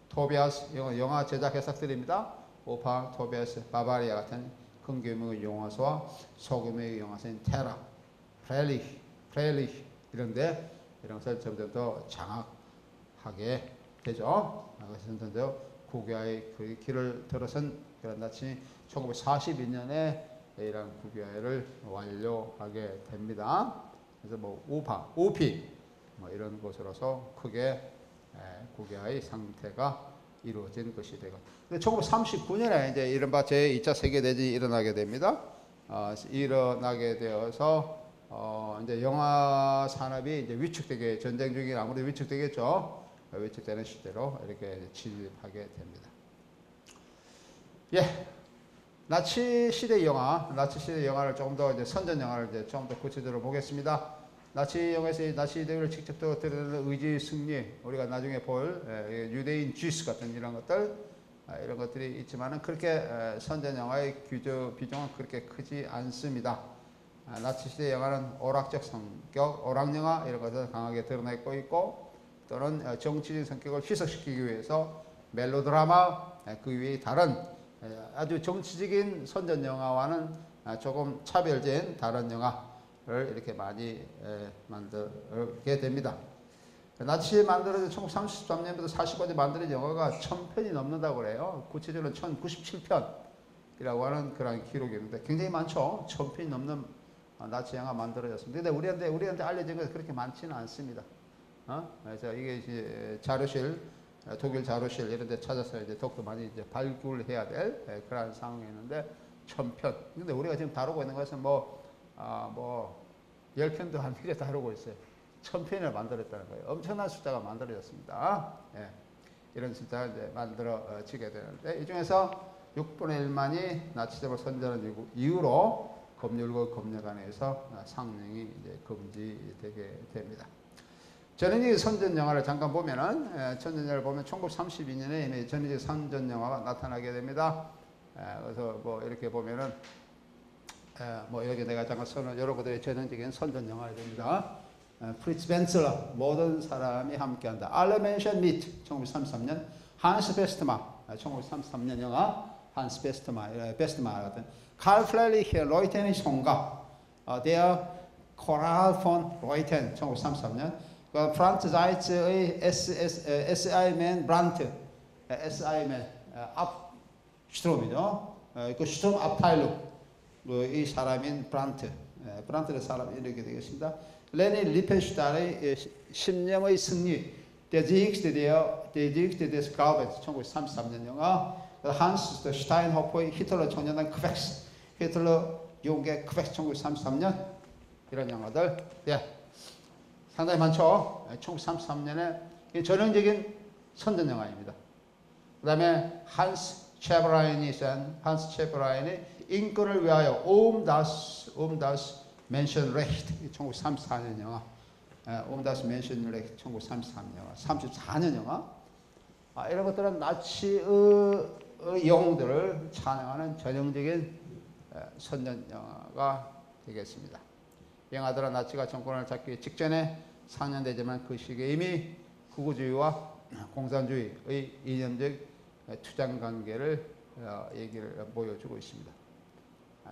토비아스 영화 제작 회사들입니다. 오파, 토비아스, 바바리아 같은 큰 규모의 영화사와 소규모의 영화사인 테라, 프레일리히 이런데 이런 것을 점점 더 장악하게 되죠. 그것은 점점 더 국유화의 그 길을 들어선 그런 나치 1942년에 이런 국유화를 완료하게 됩니다. 그래서 뭐 오파, 오피 뭐 이런 것으로서 크게 국유화의 상태가 이루어진 것이 되고, 1939년에 이제 이른바 제2차 세계대전이 일어나게 됩니다. 일어나게 되어서 이제 영화 산업이 이제 위축되게 전쟁 중에 아무래도 위축되겠죠. 위축되는 시대로 이렇게 진입하게 됩니다. 예, 나치 시대 영화를 조금 더 이제 선전 영화를 이제 좀 더 구체적으로 보겠습니다. 나치 영화에서 나치 대회를 직접 드러내는 의지 승리, 우리가 나중에 볼 유대인 쥐스 같은 이런 것들, 이런 것들이 있지만은 그렇게 선전 영화의 비중은 그렇게 크지 않습니다. 나치 시대 영화는 오락적 성격, 오락 영화 이런 것을 강하게 드러내고 있고, 또는 정치적인 성격을 희석시키기 위해서 멜로드라마, 그 외에 다른 아주 정치적인 선전 영화와는 조금 차별된 다른 영화를 이렇게 많이 만들게 됩니다. 나치에 만들어진 1933년부터 40까지 만들어진 영화가 1000편이 넘는다고 그래요. 구체적으로 1097편이라고 하는 그런 기록이 있는데 굉장히 많죠. 1000편이 넘는 나치 영화 만들어졌습니다. 근데 우리한테 알려진 것은 그렇게 많지는 않습니다. 그래서 이게 이제 자료실, 독일 자료실 이런 데 찾아서 이제 더욱더 많이 이제 발굴해야 될 그런 상황이 있는데 1000편. 근데 우리가 지금 다루고 있는 것은 뭐 10편도 안 되게 다루고 있어요. 1000편을 만들었다는 거예요. 엄청난 숫자가 만들어졌습니다. 예. 이런 숫자가 이제 만들어지게 되는데, 이 중에서 6분의 1만이 나치적으로 선전한 이후로 법률과 법률관에서 상영이 이제 금지되게 됩니다. 전형적인 선전 영화를 잠깐 보면은, 선전 영화를 보면 1932년에 이미 전형적인 선전 영화가 나타나게 됩니다. 그래서 뭐 이렇게 보면은, 뭐 여기 내가 잠깐 여러분들의 전형적인 선전 영화가 됩니다. 프리츠 벤슬러, 모든 사람이 함께한다. 알레멘션 미트, 1933년. 한스 베스트마, 1933년 영화. 한스 베스트마 같은. 칼 플레리히의 로이텐의 송가, 데어 코랄 폰 로이텐, 1933년. 프란츠 자이츠의 SI맨 브란트, SI맨 슈트롬이죠. 그 슈트롬 앞타일로 이 사람인 브란트의 사람이 이렇게 되겠습니다. 레니 리펜슈타르의 신념의 승리, 데지익스트 데스 가우베트, 1933년 영화. 한스 슈타인호퍼의 히틀러 청년단 크벡스, 히틀러 용계 크벡스, 1933년 이런 영화들. 예. 상당히 많죠. 1933년에 전형적인 선전 영화입니다. 그 다음에 한스 체브라인이 인권을 위하여 다스 맨션 레히트, 1934년 영화. 다스 맨션 레히트, 1933년 영화. 34년 영화. 이런 것들은 나치의 영웅들을 찬양하는 전형적인 선전 영화가 되겠습니다. 영아들은 나치가 정권을 잡기 직전에 상연되지만 그 시기에 이미 극우주의와 공산주의의 이념적 투쟁 관계를 얘기를 보여주고 있습니다.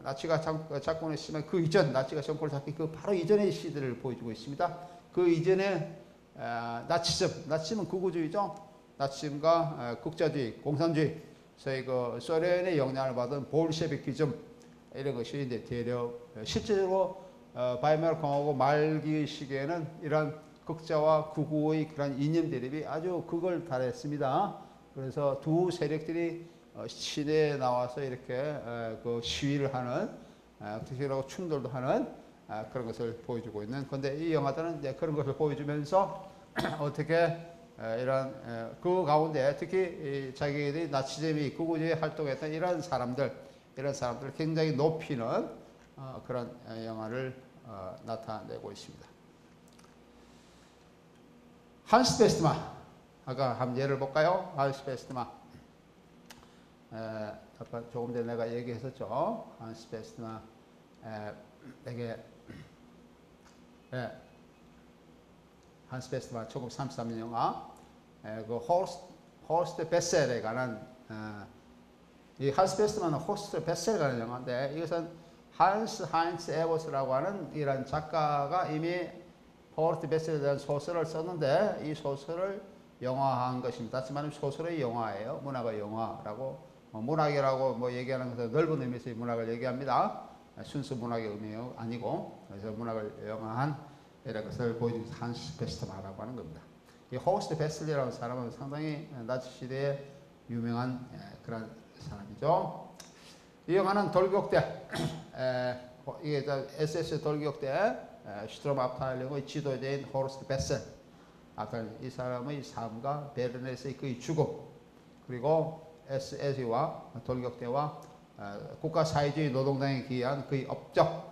나치가 잡고는 있으면 그 이전, 나치가 정권을 잡기 그 바로 이전의 시대를 보여주고 있습니다. 그 이전에 나치즘은 극우주의죠. 나치즘과 국자주의, 공산주의, 저희 그 소련의 영향을 받은 볼셰비키즘 이런 것이 이제 대려 실제로 바이마르 공화국 말기 시기에는 이런 극자와 극우의 그런 이념 대립이 아주 극을 달했습니다. 그래서 두 세력들이 시내에 나와서 이렇게 그 시위를 하는, 특히나 충돌도 하는 그런 것을 보여주고 있는. 그런데 이 영화들은 이제 그런 것을 보여주면서 어떻게 이런 그 가운데 특히 자기들이 나치즘이 극우주의 활동했던 이런 사람들 굉장히 높이는 그런 영화를 나타내고 있습니다. 한스 베스트만, 아까 한 예를 볼까요? 한스 베스트만. 아까 조금 전에 내가 얘기했었죠. 한스 베스트만 에게 한스 베스트만 1933년 영화 그 호스트 베셀에 관한 이 한스 베스트만은 호스트 베셀에 관한 영화인데 이것은 한스 하인츠 에버스라고 하는 이런 작가가 이미 호스트 베셀에 대한 소설을 썼는데 이 소설을 영화한 것입니다. 하지만 소설의 영화예요. 문학의 영화라고 문학이라고 뭐 얘기하는 것은 넓은 의미에서 문학을 얘기합니다. 순수 문학의 의미가 아니고 그래서 문학을 영화한 이런 것을 보여주는 한스 베스트만이라고 하는 겁니다. 이 호스트 베슬리라는 사람은 상당히 나치 시대에 유명한 그런 사람이죠. 이 영화는 돌격대, 이게 SS 돌격대 슈트롬 압타일링의 지도자인 호스트 베셀, 이 사람의 삶과 베르린에서의 그의 죽음, 그리고 SS와 돌격대와 국가사회주의 노동당에 기여한 그의 업적,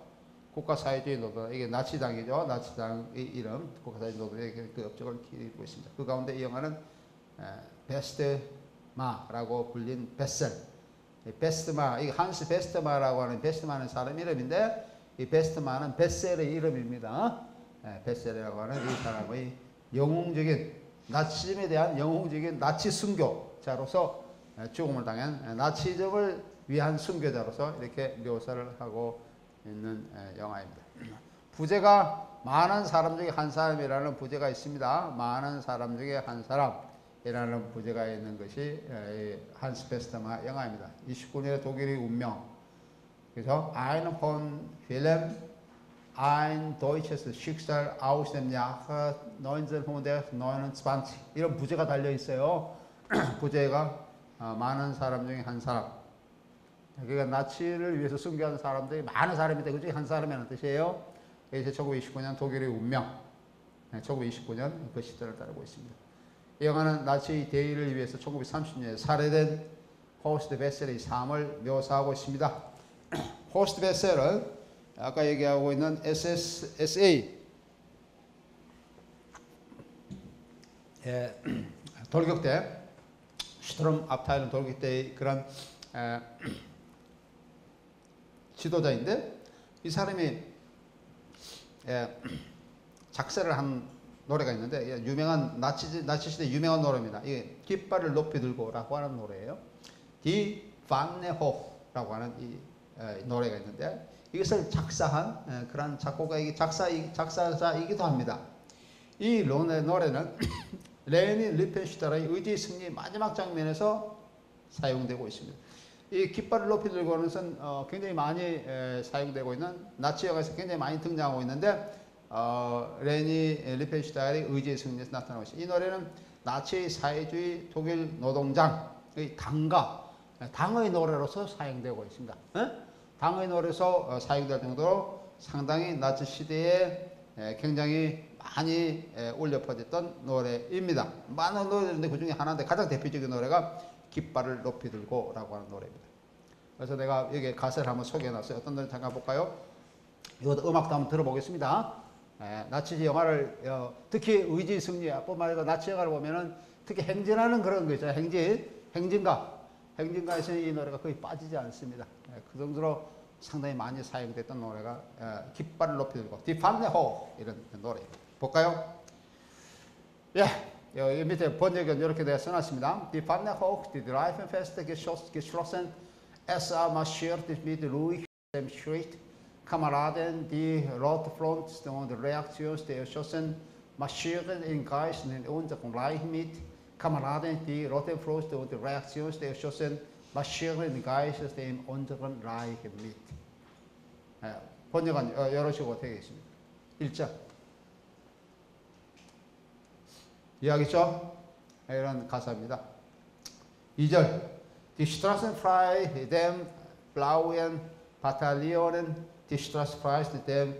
국가사회주의 노동, 이게 나치당이죠. 나치당의 이름, 국가사회주의 노동당의 그 업적을 기리고 있습니다. 그 가운데 이 영화는 베스트마라고 불린 베셀, 베스트마, 이 한스 베스트마라고 하는 베스트마는 사람 이름인데 이 베스트마는 베셀의 이름입니다. 베셀이라고 하는 이 사람의 영웅적인 나치즘에 대한 영웅적인 나치 순교자로서 죽음을 당한 나치즘을 위한 순교자로서 이렇게 묘사를 하고 있는 영화입니다. 부제가 많은 사람 중에 한 사람이라는 부제가 있습니다. 많은 사람 중에 한 사람이라는 부제가 있는 것이 한스 베스트마 영화입니다. 29년의 독일의 운명. 그래서 Ein von Wilhelm ein deutsches Schicksal aus dem Jahre 1929 이런 부제가 달려 있어요. 부제가 많은 사람 중에 한 사람. 그러니까 나치를 위해서 순교한 사람들이 많은 사람인데 그 중에 한 사람이라는 뜻이에요. 그래서 1929년 독일의 운명. 1929년 그 시대를 따르고 있습니다. 이 영화는 나치의 대의를 위해서 1930년에 살해된 호스트 베셀의 삶을 묘사하고 있습니다. 호스트 베셀은 아까 얘기하고 있는 SSA 돌격대 슈트롬 압타일링 돌격대의 그런 지도자인데 이 사람이 작사를 한 노래가 있는데 유명한 나치 시대 유명한 노래입니다. 이게 깃발을 높이 들고라고 하는 노래예요. 디 반네호프라고 하는 이 노래가 있는데 이것을 작사한 그런 작곡가이기 작사자이기도 합니다. 이 노래는 레닌 리펜슈타르의 의지 승리 마지막 장면에서 사용되고 있습니다. 이 깃발을 높이 들고 하는 것은 굉장히 많이 사용되고 있는 나치 영화에서 굉장히 많이 등장하고 있는데 레니 리펜슈타르의 의지의 승리에서 나타나고 있습니다. 이 노래는 나치 사회주의 독일 노동장의 당의 노래로서 사용되고 있습니다. 당의 노래로서 사용될 정도로 상당히 나치 시대에 굉장히 많이 울려 퍼졌던 노래입니다. 많은 노래인데 그 중에 하나인데 가장 대표적인 노래가 깃발을 높이 들고라고 하는 노래입니다. 그래서 내가 여기 가사를 한번 소개해놨어요. 어떤 노래 잠깐 볼까요? 이것도 음악도 한번 들어보겠습니다. 나치 영화를 특히 의지 승리뿐만 아니라 나치 영화를 보면은 특히 행진하는 그런 거 있잖아요. 행진가에서는 이 노래가 거의 빠지지 않습니다. 그 정도로 상당히 많이 사용됐던 노래가 깃발을 높이 들고 Die Fahne hoch 이런 노래 볼까요? 예, 여기 밑에 번역은 이렇게 되어 써놨습니다. Die Fahne hoch, die Reifenfeste geschlossen, es marschiert mit ruhig dem Schritt, Kameraden, die Rotfront und Reaktionserschossen marschieren in Geist in unserem Reich mit, Kameraden, die Rotfront und Reaktionserschossen marschieren in Geist in unserem Reich mit. 번역은 여러 식으로 되어 있습니다. 1절. 이해하겠죠? 이런 가사입니다. 2절. Die Straßen frei, dem blauen Bataillonen, die Straße frei, dem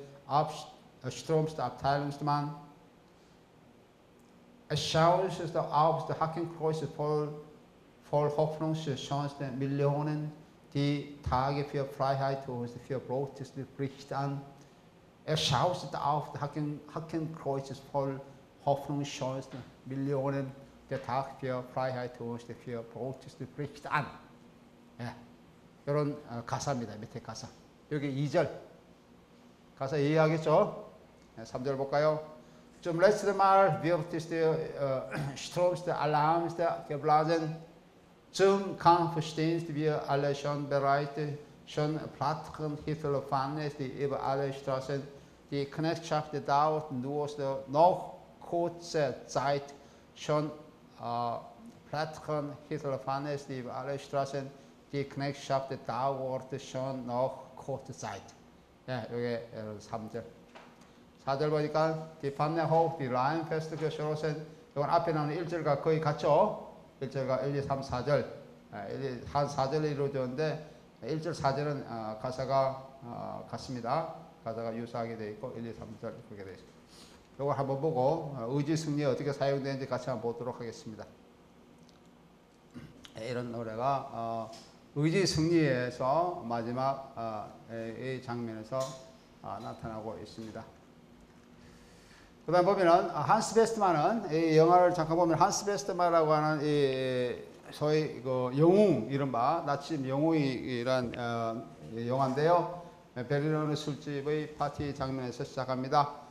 Abstromsabteilungsmann. Es schaut auf das Hakenkreuz voll Hoffnungschancen, Millionen, die Tage für Freiheit und für Protest bricht an. Er schaut auf das Hakenkreuz voll Hoffnungschancen, Millionen, der Tag für Freiheit und für Protest bricht an. 예, 이런 가사입니다. 밑에 가사. 여기 2절. 가사 이해하겠죠? 3절 볼까요? Zum letzten Mal wird der stromste Alarm geblasen. Zum Kampf stehen wir alle schon bereit. Schon platzen Hitlerfahnen, die über alle Straßen. Die Knechtschaft dauert nur noch kurze Zeit. Schon platzen Hitlerfahnen, die über alle Straßen. Die Knechtschaft dauert schon noch kurze Zeit. 예, 여기 3절. 4절 보니까 die Fahne hoch, die Reifenfeste geschlossen. 이건 앞에 나오는 1절과 거의 같죠? 1절과 1, 2, 3, 4절. 한 4절에 이루어졌는데 1절, 4절은 가사가 같습니다. 가사가 유사하게 되어 있고 1, 2, 3절 그렇게 되어 있습니다. 이걸 한번 보고 의지 승리에 어떻게 사용되는지 같이 한번 보도록 하겠습니다. 이런 노래가 의지 승리에서 마지막 이 장면에서 나타나고 있습니다. 그 다음 보면은 한스 베스트만은 이 영화를 잠깐 보면 한스 베스트만이라고 하는 이 소위 그 영웅 이른바 나치즘 영웅이란 영화인데요. 베를린 술집의 파티 장면에서 시작합니다.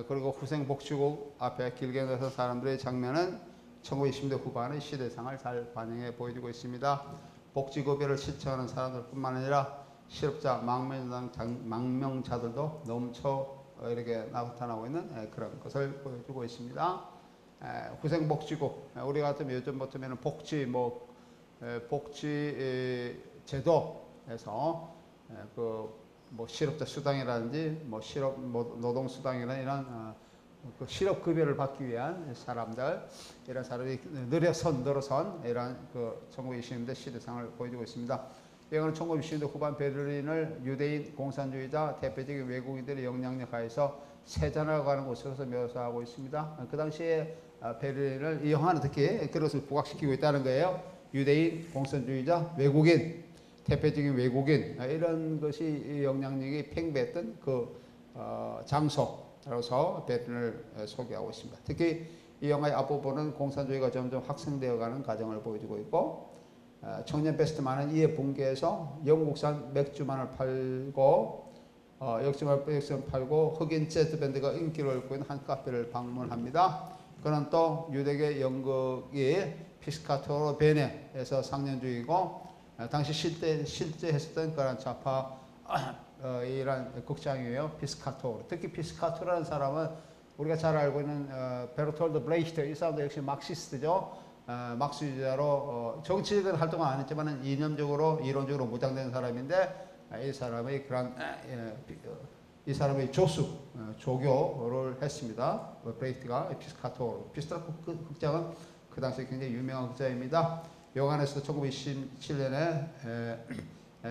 그리고 후생 복지국 앞에 길게 나선 사람들의 장면은 1920년대 후반의 시대상을 잘 반영해 보여주고 있습니다. 복지급여를 신청하는 사람들뿐만 아니라 실업자, 망명자들도 넘쳐 이렇게 나타나고 있는 그런 것을 보여주고 있습니다. 후생복지국, 우리 같으면 요즘 같으면 복지 제도에서 실업자 수당이라든지 실업 노동 수당이라는 이런 그 실업급여를 받기 위한 사람들, 이런 사람이 늘어선 이런 그 1920년대 시대상을 보여주고 있습니다. 이거는 1960년대 후반 베를린을 유대인 공산주의자 대표적인 외국인들의 영향력 하에서 세잔하고 하는 곳으로서 묘사하고 있습니다. 그 당시에 베를린을 이 영화는 특히 그것을 부각시키고 있다는 거예요. 유대인 공산주의자 외국인 대표적인 외국인 이런 것이 영향력이 팽배했던 그 장소로서 베를린을 소개하고 있습니다. 특히 이 영화의 앞부분은 공산주의가 점점 확산되어가는 과정을 보여주고 있고 청년 베스트만은 이에 붕괴해서 영국산 맥주만을 팔고 맥주만 팔고 흑인 재즈 밴드가 인기를 얻고 있는 한 카페를 방문합니다. 그는 또 유대계 연극이 피스카토로 베네에서 상년주의고 당시 실제 했었던 그런 좌파 이란 극장이에요. 피스카토. 특히 피스카토라는 사람은 우리가 잘 알고 있는 베르톨드 브레히트 이 사람도 역시 막시스트죠. 막시주의자로 정치적인 활동은 안 했지만 이론적으로 무장된 사람인데 이 사람의 그런 이 사람의 조교를 했습니다. 브레히트가 피스카토 극장은 그 당시에 굉장히 유명한 극장입니다. 영화에서 1927년에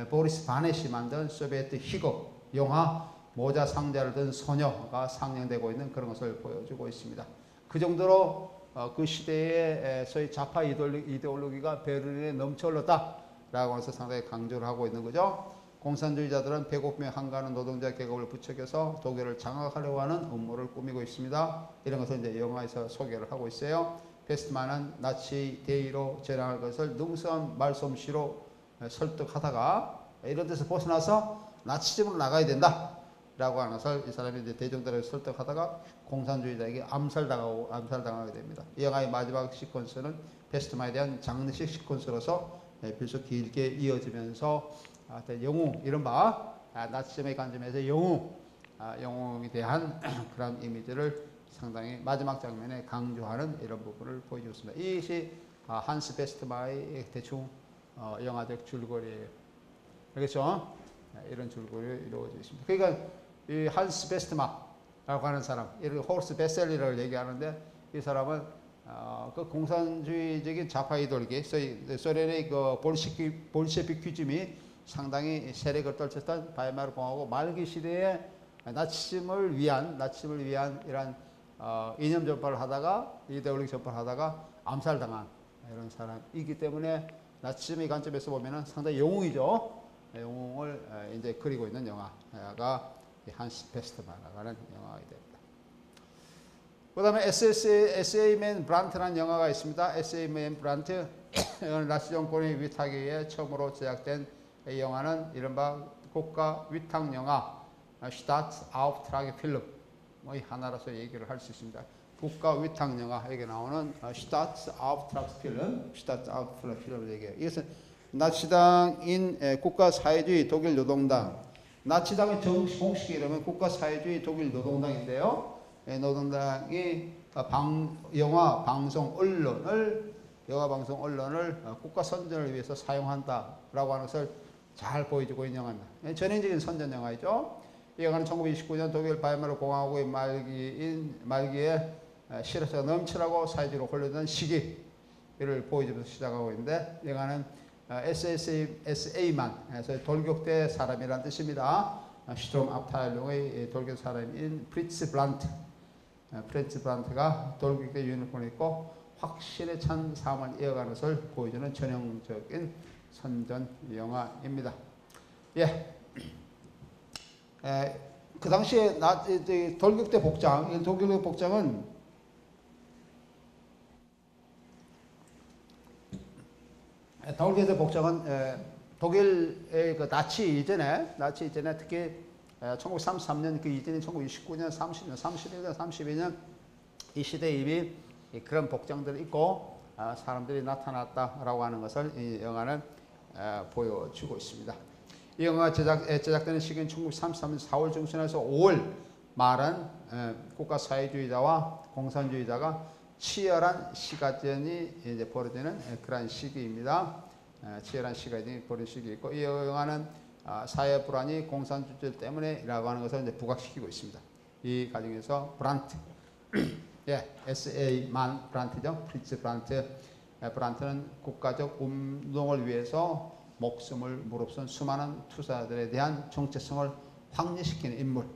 보리스 바넷이 만든 소비에트 희곡 영화 모자 상자를 든 소녀가 상영되고 있는 그런 것을 보여주고 있습니다. 그 정도로 그 시대의 소위 좌파 이데올로기가 베를린에 넘쳐 흘렀다라고 해서 상당히 강조를 하고 있는 거죠. 공산주의자들은 배고픔에 한가하는 노동자 계급을 부추겨서 독일을 장악하려고 하는 음모를 꾸미고 있습니다. 이런 것을 이제 영화에서 소개를 하고 있어요. 베스트만은 나치 대의로 전향할 것을 능수한 말솜씨로 설득하다가 이런 데서 벗어나서 나치즘으로 나가야 된다. 라고 하는 것을 이 사람이 이제 대중들을 설득하다가 공산주의자에게 암살당하게 됩니다. 이 영화의 마지막 시퀀스는 베스트마에 대한 장례식 시퀀스로서 비로소 길게 이어지면서 영웅, 이른바 나치즘의 관점에서 영웅에 대한 그런 이미지를 상당히 마지막 장면에 강조하는 이런 부분을 보여주고 있습니다. 이것이 한스 베스트마의 대충 영화적 줄거리예요. 알겠죠? 이런 줄거리로 이루어져 있습니다. 그러니까 이 한스 베스트마라고 하는 사람, 이런 호르스 베셀리를 얘기하는데 이 사람은 그 공산주의적인 좌파 이데올기, 소련의 그 볼셰비키즘이 상당히 세력을 떨쳤던 바이마르 공화국 말기 시대에 나치즘을 위한 이런 이념 전파를 하다가 이데올기 전파를 하다가 암살당한 이런 사람이기 때문에 나치즘의 관점에서 보면은 상당히 영웅이죠. 영웅을 이제 그리고 있는 영화가 한스 베스트마라고 하는 영화가 됩니다. 그 다음에 S.A.맨 브란트라는 영화가 있습니다. S.A.맨 브란트, 나치 정권의 위탁에 의해 처음으로 제작된 이 영화는 이른바 국가 위탁 영화, Staatsauftrag 필름, 이 하나로서 얘기를 할 수 있습니다. 국가 위탁 영화에게 나오는 Staatsauftrag 필름을 얘기해요. 이것은 나치당인 국가사회주의 독일 노동당, 나치당의 공식 이름은 국가사회주의 독일 노동당인데요. 노동당이 영화 방송 언론을 국가 선전을 위해서 사용한다라고 하는 것을 잘 보여주고 있는 영화입니다. 전형적인 선전 영화이죠. 이 영화는 1929년 독일 바이마르 공화국의 말기에 실효자가 넘치라고 사회주의로 홀려던 시기를 보여주면서 시작하고 있는데, 영화는 SA만, 돌격대 사람이라는 뜻입니다. 슈트롬 압타일룽의 돌격 사람인 프리츠 브란트가 돌격대 유니폼을 입고 확신에 찬 삶을 이어가는 것을 보여주는 전형적인 선전 영화입니다. 예. 그 당시에 돌격대 복장, 돌격대 복장은 독일의 그 나치 이전에 특히 1933년 그 이전인 1929년, 30년, 31년, 32년 이 시대에 이미 그런 복장들을 입고 사람들이 나타났다라고 하는 것을 이 영화는 보여주고 있습니다. 이 영화가 제작되는 시기는 1933년 4월 중순에서 5월 말은 국가사회주의자와 공산주의자가 치열한 시가전이 이제 벌어지는 그런 시기입니다. 치열한 시가전이 벌어지는 시기이고, 이 영화는 사회 불안이 공산주의 때문에라고 하는 것을 이제 부각시키고 있습니다. 이 과정에서 브란트, S.A.만 브란트죠. 프리츠 브란트는 국가적 운동을 위해서 목숨을 무릅쓴 수많은 투사들에 대한 정체성을 확립시키는 인물.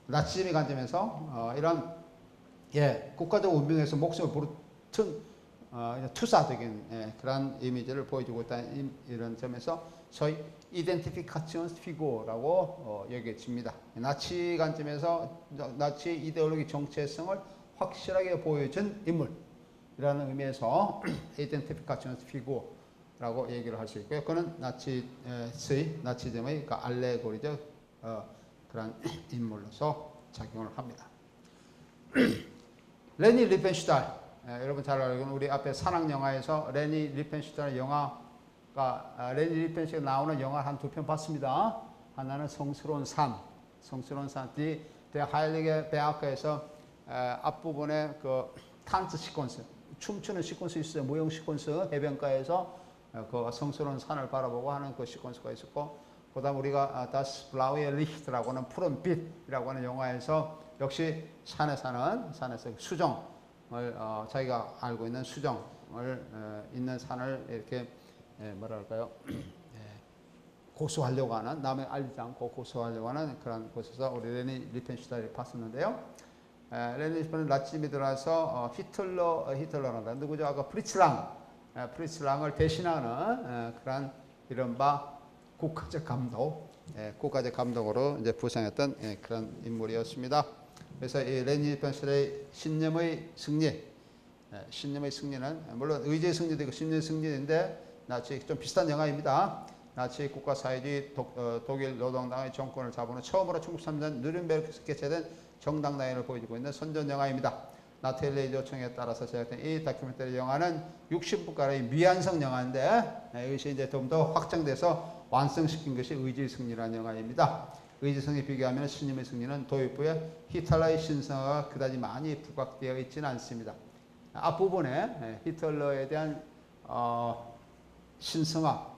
나치즘의 관점에서 이런 국가적 운명에서 목숨을 부르튼 투사적인 그런 이미지를 보여주고 있다는 이런 점에서 소위 이덴티피카치온 피고라고 여겨집니다. 나치 관점에서 나치 이데올로기 정체성을 확실하게 보여준 인물이라는 의미에서 이덴티피카치온 피고라고 얘기를 할 수 있고요. 그는 나치즘의 그 알레고리적 그런 인물로서 작용을 합니다. 레니 리펜슈탈, 여러분 잘 알고 있는 우리 앞에 산악 영화에서 레니 리펜슈탈 영화가 레니 리펜슈탈 나오는 영화 한 두 편 봤습니다. 하나는 성스러운 산, 대 하일리게 배학교에서 앞부분에 그 탄츠 시퀀스, 춤추는 시퀀스 있어요. 무용 시퀀스, 해변가에서 그 성스러운 산을 바라보고 하는 그 시퀀스가 있었고, 그 다음 우리가 다스 블라우의 리히트라고 하는 푸른 빛이라고 하는 영화에서 역시 산에서 수정을 자기가 알고 있는 수정을 있는 산을 이렇게 뭐랄까요, 고수하려고 하는, 남에 알리지 않고 고수하려고 하는 그런 곳에서 우리 레니 리펜슈탈이 봤었는데요. 레니 리펜슈탈은 나치즘이 들어와서 히틀러란다. 누구죠? 아까 프리츠랑을 대신하는 그런 이른바 국가적 감독으로 이제 부상했던 그런 인물이었습니다. 그래서 이 레니 리펜슈탈의 신념의 승리는 물론 의지의 승리도 있고 신념의 승리인데 나치 좀 비슷한 영화입니다. 나치 국가사회주의 독일 노동당의 정권을 잡은 후 처음으로 1903년 누른베르크에서 개최된 정당 나인을 보여주고 있는 선전 영화입니다. 나텔리 요청에 따라서 제작된 이 다큐멘터리 영화는 60분가량의 미완성 영화인데 이것이 이제 좀 더 확장돼서 완성시킨 것이 의지의 승리라는 영화입니다. 의지의 승리 비교하면 신념의 승리는 도입부에 히틀러의 신성화가 그다지 많이 부각되어 있지는 않습니다. 앞부분에 히틀러에 대한 신성화.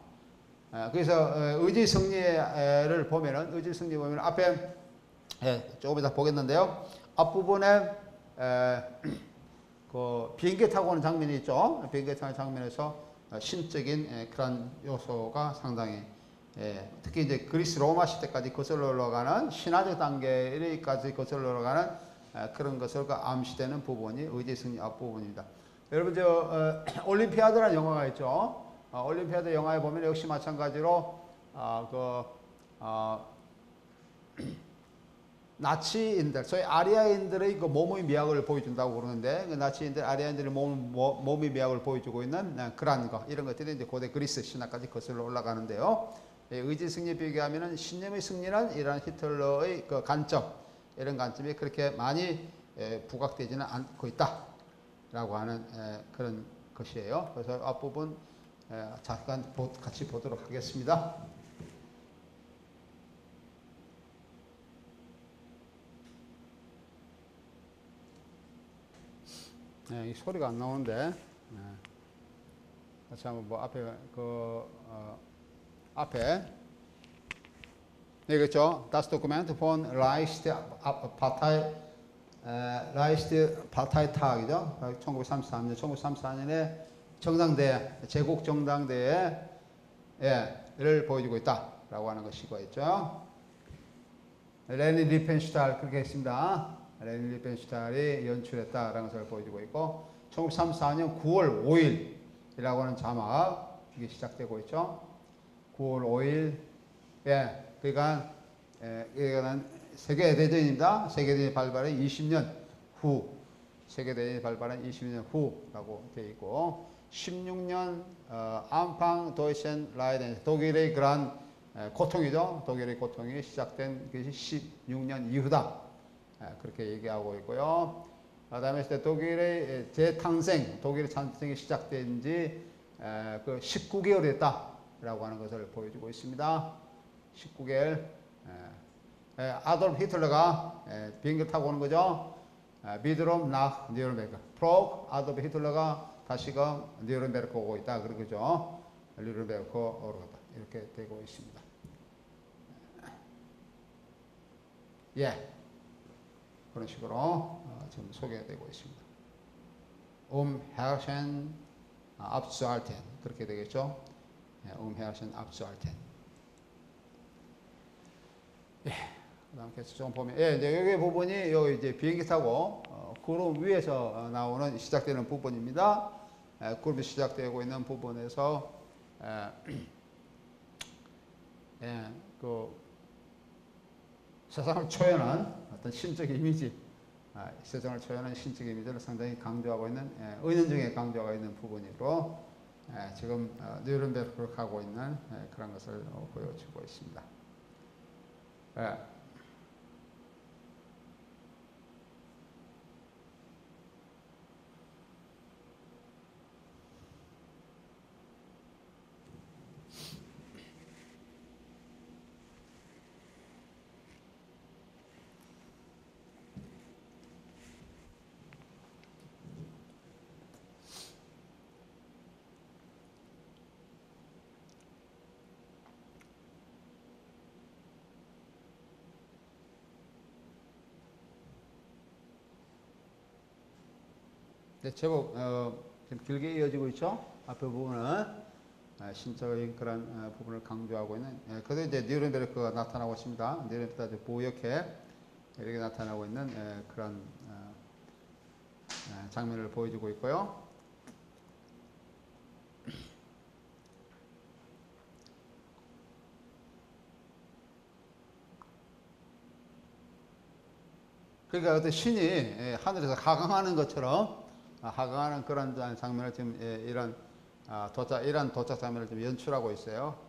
그래서 의지의 승리를 보면은 의지의 승리 보면 앞에 조금 이따 보겠는데요. 앞부분에 그 비행기 타고 오는 장면이 있죠. 비행기 타는 장면에서 신적인 그런 요소가 상당히 특히 이제 그리스 로마 시대까지 거슬러 올라가는 신화적 단계까지 거슬러 올라가는 그런 것을 암시되는 부분이 의지의 승리 앞부분입니다. 여러분 올림피아드라는 영화가 있죠. 올림피아드 영화에 보면 역시 마찬가지로 나치인들, 소위 아리아인들의 그 몸의 미학을 보여준다고 그러는데, 그 나치인들, 아리아인들의 몸의 미학을 보여주고 있는 그러한 거, 이런 것들이 이제 고대 그리스 신화까지 거슬러 올라가는데요. 의지 승리 비교하면은 신념의 승리는 이러한 히틀러의 그 관점, 이런 관점이 그렇게 많이 부각되지는 않고 있다라고 하는 그런 것이에요. 그래서 앞부분 잠깐 같이 보도록 하겠습니다. 이 소리가 안 나오는데 같이 한번 뭐 앞에 앞에 그렇죠. Das Dokument von Reichsparteitag이죠. 1934년에 정당대회, 제국 정당대회를 보여주고 있다라고 하는 것이고 있죠. 레니 리펜슈탈 그렇게 했습니다. 레니 리펜슈탈이 연출했다라는 것을 보여주고 있고 1934년 9월 5일이라고 하는 자막 이게 시작되고 있죠. 9월 5일 그러니까 이거는 세계대전입니다. 세계대전이 발발한 20년 후 세계대전이 발발한 20년 후라고 되어 있고 16년 안팡 도이첸 라이덴 독일의 그러한 고통이죠. 독일의 고통이 시작된 것이 16년 이후다. 그렇게 얘기하고 있고요. 그 다음에 독일의 재탄생, 독일의 탄생이 시작된 지 그 19개월이 됐다라고 하는 것을 보여주고 있습니다. 19개월. 아돌프 히틀러가 비행기 타고 오는 거죠. 비드롬 나 뉴른베르크. 프로그 아돌프 히틀러가 다시금 뉴른베르크 오고 있다. 그러죠. 뉴른베르크 오러 갔다. 이렇게 되고 있습니다. 그런 식으로 지금 소개되고 있습니다. Herrschen abzuhalten 그렇게 되겠죠. Herrschen abzuhalten. 그다음 계속 좀 보면, 이제 여기 부분이 여기 이제 비행기 타고 구름 위에서 나오는 시작되는 부분입니다. 구름이 시작되고 있는 부분에서 그 세상을 초연한 어떤 신적 이미지, 세상을 초연한 신적 이미지를 상당히 강조하고 있는, 은연중에 강조하고 있는 부분으로 지금 뉴른베르크를 가고 있는 그런 것을 보여주고 있습니다. 제법 좀 길게 이어지고 있죠. 앞에 부분은 신적인 그런 부분을 강조하고 있는. 그래도 이제 뉴른베르크가 나타나고 있습니다. 뉴른베르크가 아주 보옇게 이렇게 나타나고 있는 그런 장면을 보여주고 있고요. 그러니까 어떤 신이 하늘에서 하강하는 것처럼 하강하는 그런 장면을 지금 이런 도착 장면을 좀 연출하고 있어요.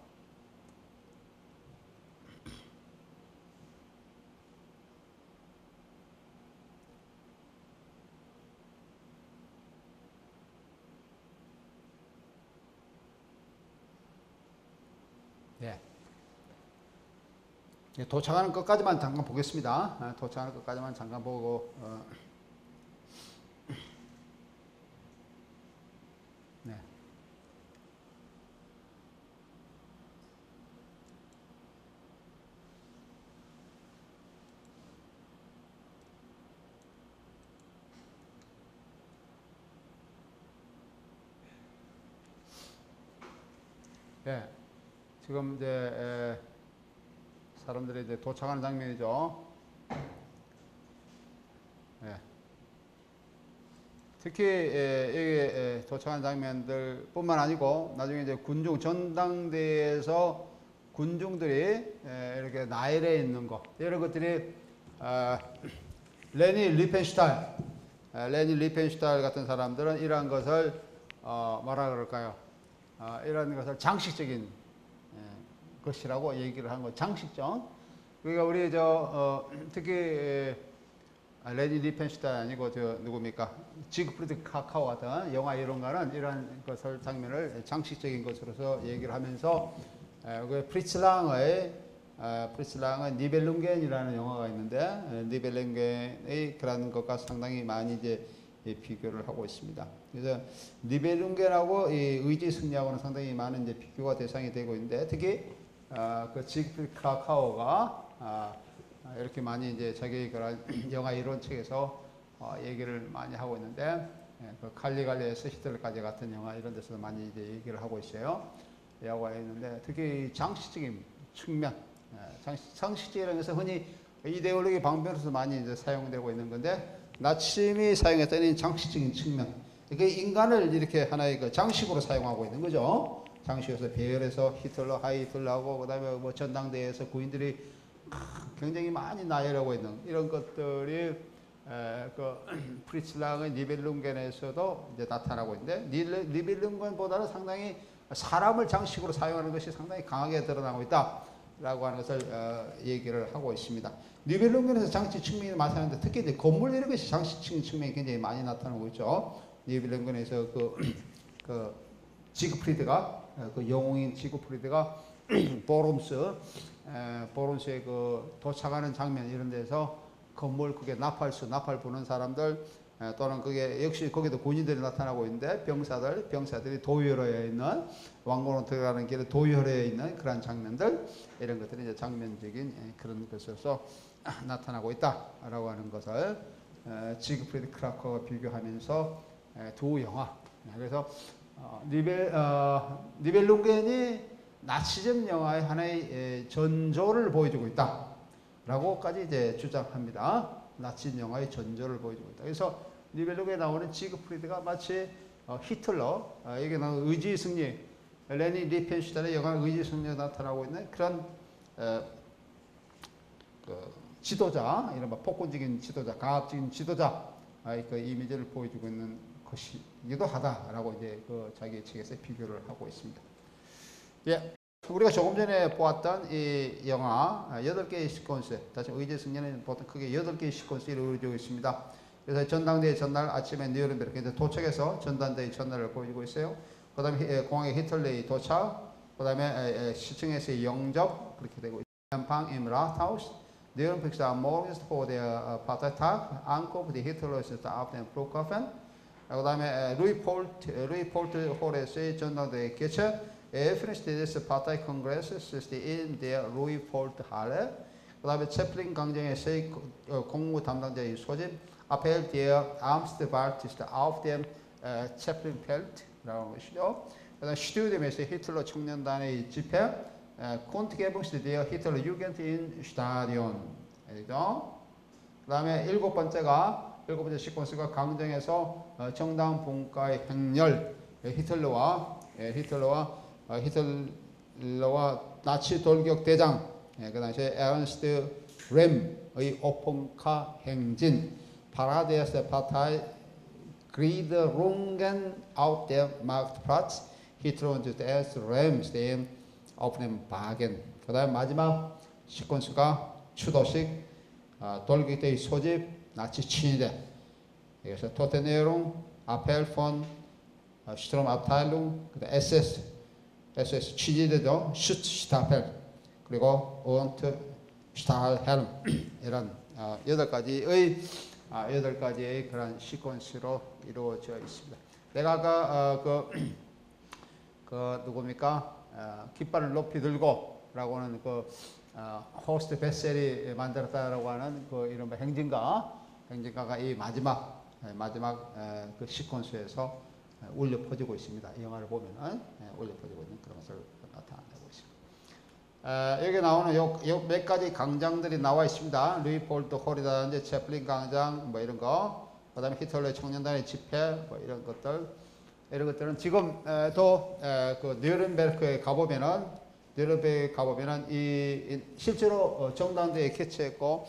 도착하는 것까지만 잠깐 보겠습니다. 도착하는 것까지만 잠깐 보고 네. 네. 지금 이제 사람들이 이제 도착하는 장면이죠. 네. 특히 여기 도착하는 장면들뿐만 아니고 나중에 이제 군중 전당대에서 군중들이 이렇게 나열해 있는 것 이런 것들이 레니 리펜슈탈 같은 사람들은 이러한 것을 뭐라 그럴까요? 이런 것을 장식적인 것이라고 얘기를 한 거, 장식적. 그러니까 우리 특히 레니 리펜슈탈 아니고 누굽니까? 지그프리드 카카오 같은 영화 이론가는 이런 것을 장면을 장식적인 것으로서 얘기를 하면서 그 프리츠 랑의 니벨룽겐이라는 영화가 있는데 니벨룽겐의 그런 것과 상당히 많이 이제 비교를 하고 있습니다. 그래서 니벨룽겐하고 이 의지 승리하고는 상당히 많은 이제 비교가 대상이 되고 있는데 특히 그 지그프리드 카카오가 이렇게 많이 이제 자기 그런 영화 이론 책에서 얘기를 많이 하고 있는데 그 칼리갈리에서 히틀러까지 같은 영화 이런 데서도 많이 이제 얘기를 하고 있어요. 하고 있는데 특히 장식적인 측면, 장식적이라는 것은 흔히 이데올로기 방면으로서 많이 이제 사용되고 있는 건데 나치즘이 사용했던 이 장식적인 측면, 이게 인간을 이렇게 하나의 그 장식으로 사용하고 있는 거죠. 장식에서 배열해서 히틀러, 하이 히틀러하고 그다음에 뭐 전당대회에서 구인들이 굉장히 많이 나열하고 있는 이런 것들이 그 프리츠랑의 니벨룽겐에서도 이제 나타나고 있는데 니벨룽겐보다는 상당히 사람을 장식으로 사용하는 것이 상당히 강하게 드러나고 있다라고 하는 것을 얘기를 하고 있습니다. 니벨룽겐에서 장식 측면이 나타나는데 특히 이제 건물 이런 것이 장식 측면이 굉장히 많이 나타나고 있죠. 니벨룽겐에서 그 지그프리드가 그 영웅인 지그프리드가 보름스의 그 도착하는 장면 이런 데서 건물 그게 나팔 부는 사람들 또는 그게 역시 거기도 군인들이 나타나고 있는데 병사들이 도열하여 있는 왕궁으로 들어가는 길에 도열하여 있는 그런 장면들 이런 것들이 이제 장면적인 그런 것으로서 나타나고 있다라고 하는 것을 지그프리드 크라커와 비교하면서 두 영화 그래서 니벨룽겐이 나치즘 영화의 하나의 전조를 보여주고 있다라고까지 이제 주장합니다. 나치즘 영화의 전조를 보여주고 있다. 그래서 니벨룽겐에 나오는 지그프리드가 마치 히틀러, 여기 나오는 의지 승리, 레니 리펜슈탈의 영화 의지 승리에 나타나고 있는 그런 그 지도자, 이른바 폭군적인 지도자, 강압적인 지도자, 그 이미지를 보여주고 있는 것이기도 하다라고 이제 그 자기 책에서 비교를 하고 있습니다. 예, 우리가 조금 전에 보았던 이 영화 8개의 시퀀스, 다시 의지 승리는 보통 크게 8개의 시퀀스를 이루어지고 있습니다. 그래서 전당대회 전날 아침에 뉴런베르크에 도착해서 전당대회 전날을 보여주고 있어요. 그 다음에 공항에 히틀러의 도착, 그 다음에 시청에서의 영접, 그렇게 되고 있습니다. Empfang im Rathaus, Nürnberg am Morgen vor der Parteitag, Ankunft der Hitler ist auf dem Flughafen, 그 다음에 루이폴트 홀에서의 전당대회 개최, Eröffnet des Parteikongresses in der Ruhpoldhalle, 그 다음에 채플린 광장에서의 공무 담당자의 소집, Appell der Amtsgewalt auf dem Chaplinfeld라는 것이죠. 그 다음에 슈튜디움에서의 히틀러 청년단의 집회, Kundgebung der Hitlerjugend in Stadion. 그 다음에 일곱 번째 시퀀스가 광장에서 정당 분과의 행렬, 히틀러와 나치 돌격 대장, 그 당시에 에른스트 렘의 오픈카 행진, 파라데스 파타이 Gliederungen auf dem Marktplatz, Hitler und das Rem stehen auf dem Wagen. 그 다음 마지막 시퀀스가 추도식, 돌격대의 소집, 나치 친위대. 그래서 토테네용, Appell von Sturmabteilung, SS 친위대죠. 슈트스타펠, 그리고 und 슈탈헬m 이런 8가지의 8가지의 그런 시퀀스로 이루어져 있습니다. 내가 아까 그 누굽니까? 깃발을 높이 들고라고 하는 그 호스트 베셀이 만들었다라고 하는 그 이른바 행진가가 이 마지막 그 시퀀스에서 울려 퍼지고 있습니다. 이 영화를 보면은 울려 퍼지고 있는 그런 것을 나타내고 있습니다. 여기 나오는 요 몇 가지 강장들이 나와 있습니다. 루이 폴드 홀이라든지 채플린 강장 뭐 이런 거, 그다음에 히틀러의 청년단의 집회 뭐 이런 것들은 지금 그 뉴른베르크에 가보면은 이 실제로 정당대에 개최했고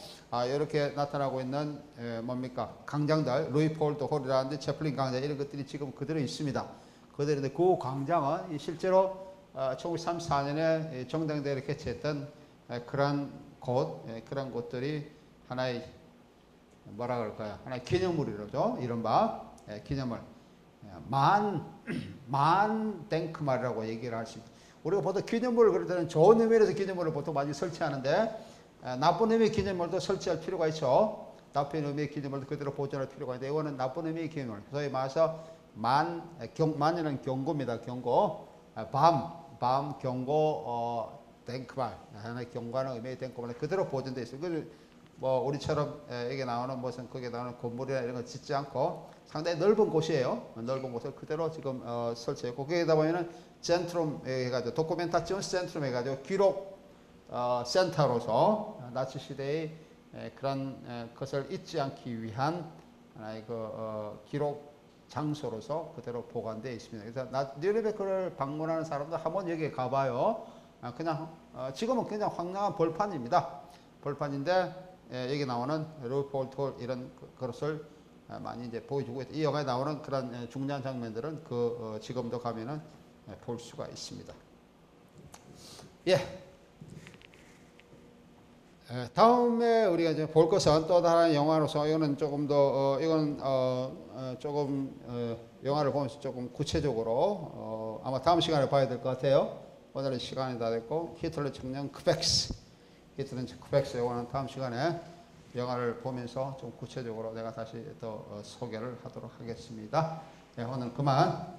이렇게 나타나고 있는 뭡니까 강장들 루이 폴드 홀이라든지 채플린 강장 이런 것들이 지금 그대로 있습니다. 그대로인데 그 강장은 실제로 1934년에 정당대회를 개최했던 그런 곳들이 하나의 뭐라 그럴까요? 하나의 기념물이죠. 이른바 기념물. 만 댕크말이라고 얘기를 할 수 있습니다. 우리가 보통 기념물을 그럴 때는 좋은 의미에서 기념물을 보통 많이 설치하는데 나쁜 의미의 기념물도 설치할 필요가 있죠. 나쁜 의미의 기념물도 그대로 보존할 필요가 있는데 이거는 나쁜 의미의 기념물. 소위 말해서 만이라는 경고입니다. 경고. 밤 경고 댕크말 하나의 경고하는 의미의 댕크말 그대로 보존되어 있어요. 뭐 우리처럼 여기 나오는 무슨 거기에 나오는 건물이나 이런 거 짓지 않고 상당히 넓은 곳이에요. 넓은 곳을 그대로 지금 설치했고 거기에다 보면은 센트럼 해가지고 도큐멘타치온 센트럼 해가지고 기록 센터로서 나치 시대의 그런 것을 잊지 않기 위한 하나의 기록 장소로서 그대로 보관되어 있습니다. 그래서 뉴르베크를 방문하는 사람도 한번 여기에 가봐요. 그냥 지금은 그냥 황량한 벌판입니다. 벌판인데 여기 나오는 루폴톨 이런 것을 많이 이제 보여주고 있다. 이 영화에 나오는 그런 중요한 장면들은 지금도 가면은 볼 수가 있습니다. 예. 다음에 우리가 이제 볼 것은 또 다른 영화로서 이거는 조금 더 영화를 보면서 조금 구체적으로 아마 다음 시간에 봐야 될 것 같아요. 오늘은 시간이 다 됐고 히틀러 청년 크벡스 영화는 다음 시간에 영화를 보면서 좀 구체적으로 내가 다시 또 소개를 하도록 하겠습니다. 네, 오늘 그만.